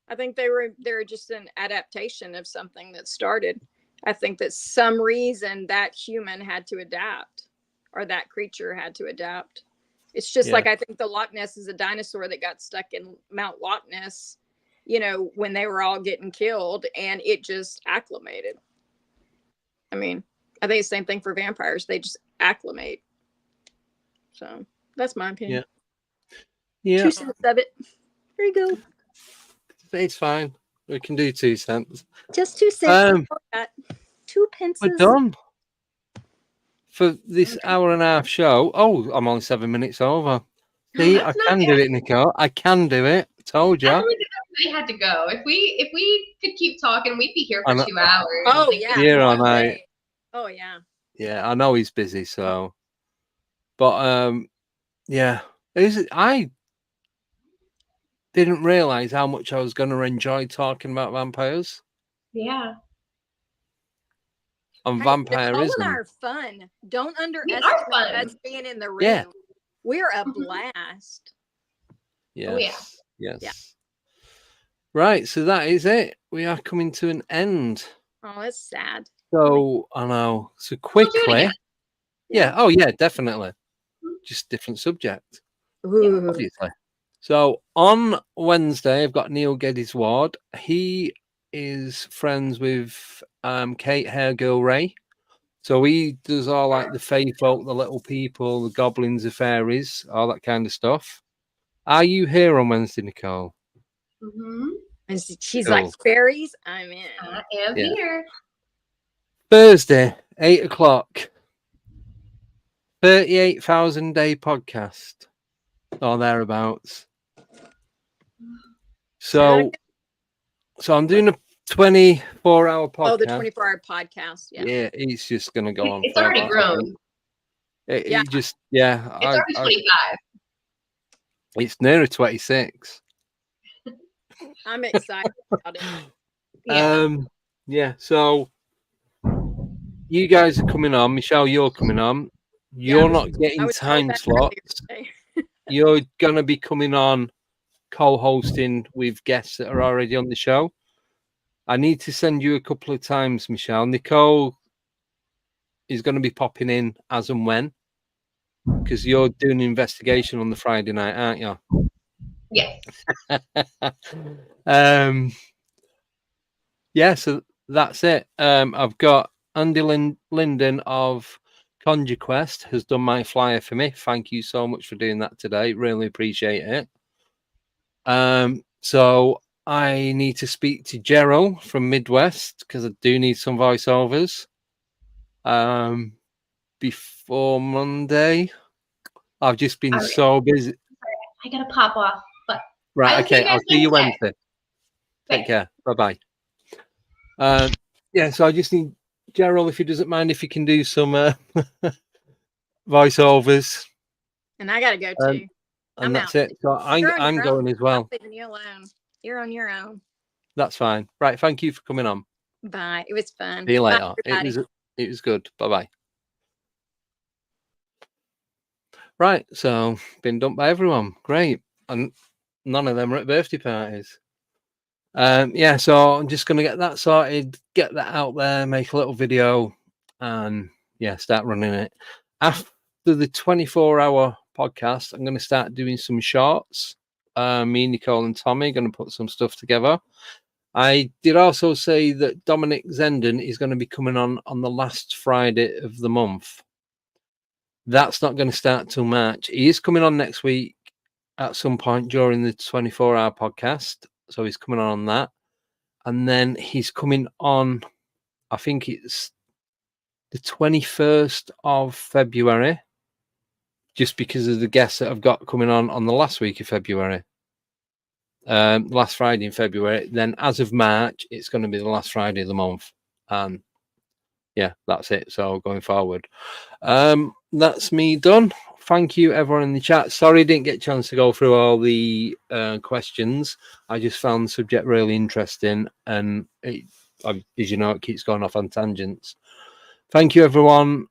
I think they're just an adaptation of something that started. I think that some reason that human had to adapt, or that creature had to adapt. It's just like, I think the Loch Ness is a dinosaur that got stuck in Mount Loch Ness, when they were all getting killed, and it just acclimated. I mean, I think the same thing for vampires. They just acclimate. So that's my opinion.
Yeah.
2 cents of it. There you go.
It's fine. We can do 2 cents.
Just 2 cents. 2 pence.
We're done for this hour and a half show. Oh, I'm only 7 minutes over. See, I can do it, Nicole. I can do it. I told you.
I don't think I had to go. If we could keep talking, we'd be here for 2 hours.
Oh yeah.
Here all night.
Oh yeah.
Yeah, I know he's busy, so. But I didn't realize how much I was going to enjoy talking about vampires.
Yeah.
And vampirism.
Nicole and I are fun. Don't underestimate us being in the room.
Yeah.
We're a blast.
Yes.
Oh, yeah.
Yes.
Yeah.
Right, so that is it. We are coming to an end.
Oh, it's sad.
So I know. So quickly. Yeah. Oh yeah, definitely. Just different subject.
Ooh.
Obviously. So on Wednesday, I've got Neil Geddes Ward. He is friends with Kate Hairgirl Ray. So he does all like the fae folk, the little people, the goblins, the fairies, all that kind of stuff. Are you here on Wednesday, Nicole?
Mm-hmm.
And she's like, fairies, I'm in.
I am here.
Thursday, 8 o'clock. 38,000 day podcast. Or thereabouts. So I'm doing a 24-hour podcast.
Oh, the 24-hour podcast.
Yeah,
it's just going to go on.
It's already grown.
It just,
It's already 25.
It's nearer 26.
I'm excited about it.
Yeah. So you guys are coming on. Michelle, you're coming on. You're not getting time slots. You're going to be coming on co-hosting with guests that are already on the show. I need to send you a couple of times, Michelle. Nicole is going to be popping in as and when, because you're doing an investigation on the Friday night, aren't you?
Yes.
So that's it. I've got Andy Linden of Conjure Quest has done my flyer for me. Thank you so much for doing that today. Really appreciate it. So I need to speak to Gerald from Midwest because I do need some voiceovers. Before Monday, I've just been so busy.
I gotta pop off, but
Right, okay. I'll see you Wednesday. Take care. Bye bye. Yeah, so I just need Gerald, if he doesn't mind, if he can do some voiceovers.
And I gotta go too.
And that's it. So I'm going as well.
I'm leaving you alone. You're on your own.
That's fine. Right. Thank you for coming on.
Bye. It was fun.
See you later.
Bye,
it was good. Bye bye. Right. So been dumped by everyone. Great. And none of them are at birthday parties. Yeah. So I'm just gonna get that sorted, get that out there, make a little video, and yeah, start running it. After the 24-hour podcast, I'm going to start doing some shorts. Me, Nicole, and Tommy are going to put some stuff together. I did also say that Dominic Zenden is going to be coming on the last Friday of the month. That's not going to start till March. He is coming on next week at some point during the 24-hour podcast. So he's coming on that. And then he's coming on, I think it's the 21st of February, just because of the guests that I've got coming on the last week of February. Last Friday in February. Then as of March, it's going to be the last Friday of the month. And yeah, that's it. So going forward. That's me done. Thank you everyone in the chat. Sorry I didn't get a chance to go through all the questions. I just found the subject really interesting, and as you know, it keeps going off on tangents. Thank you everyone,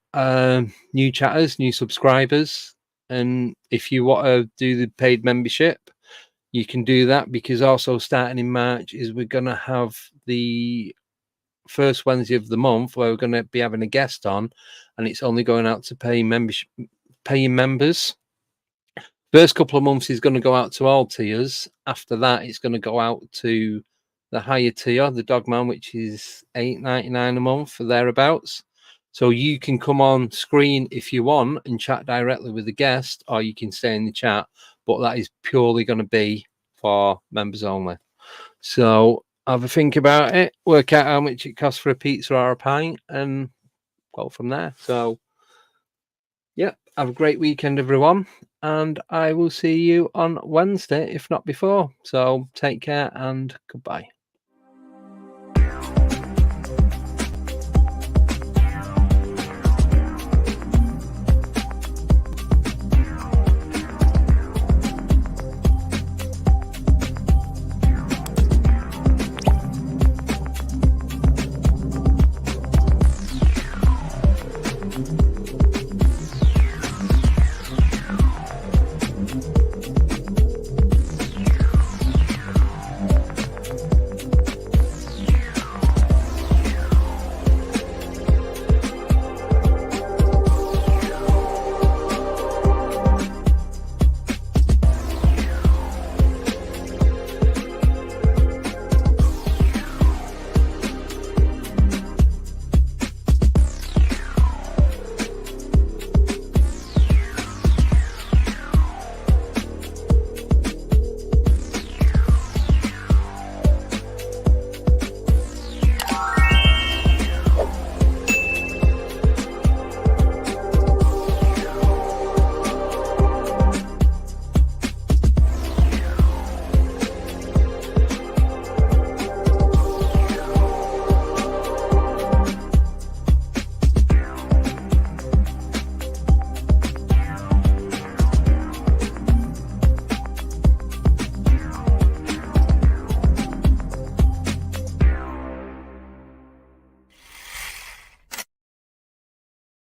new chatters, new subscribers, and if you want to do the paid membership, you can do that, because also starting in March is we're going to have the first Wednesday of the month where we're going to be having a guest on, and it's only going out to paying members. First couple of months is going to go out to all tiers. After that, it's going to go out to the higher tier, the Dogman, which is $8.99 a month or thereabouts. So you can come on screen if you want and chat directly with the guest, or you can stay in the chat, but that is purely going to be for members only. So have a think about it, work out how much it costs for a pizza or a pint, and go from there. So yeah, have a great weekend everyone, and I will see you on Wednesday, if not before. So take care and goodbye.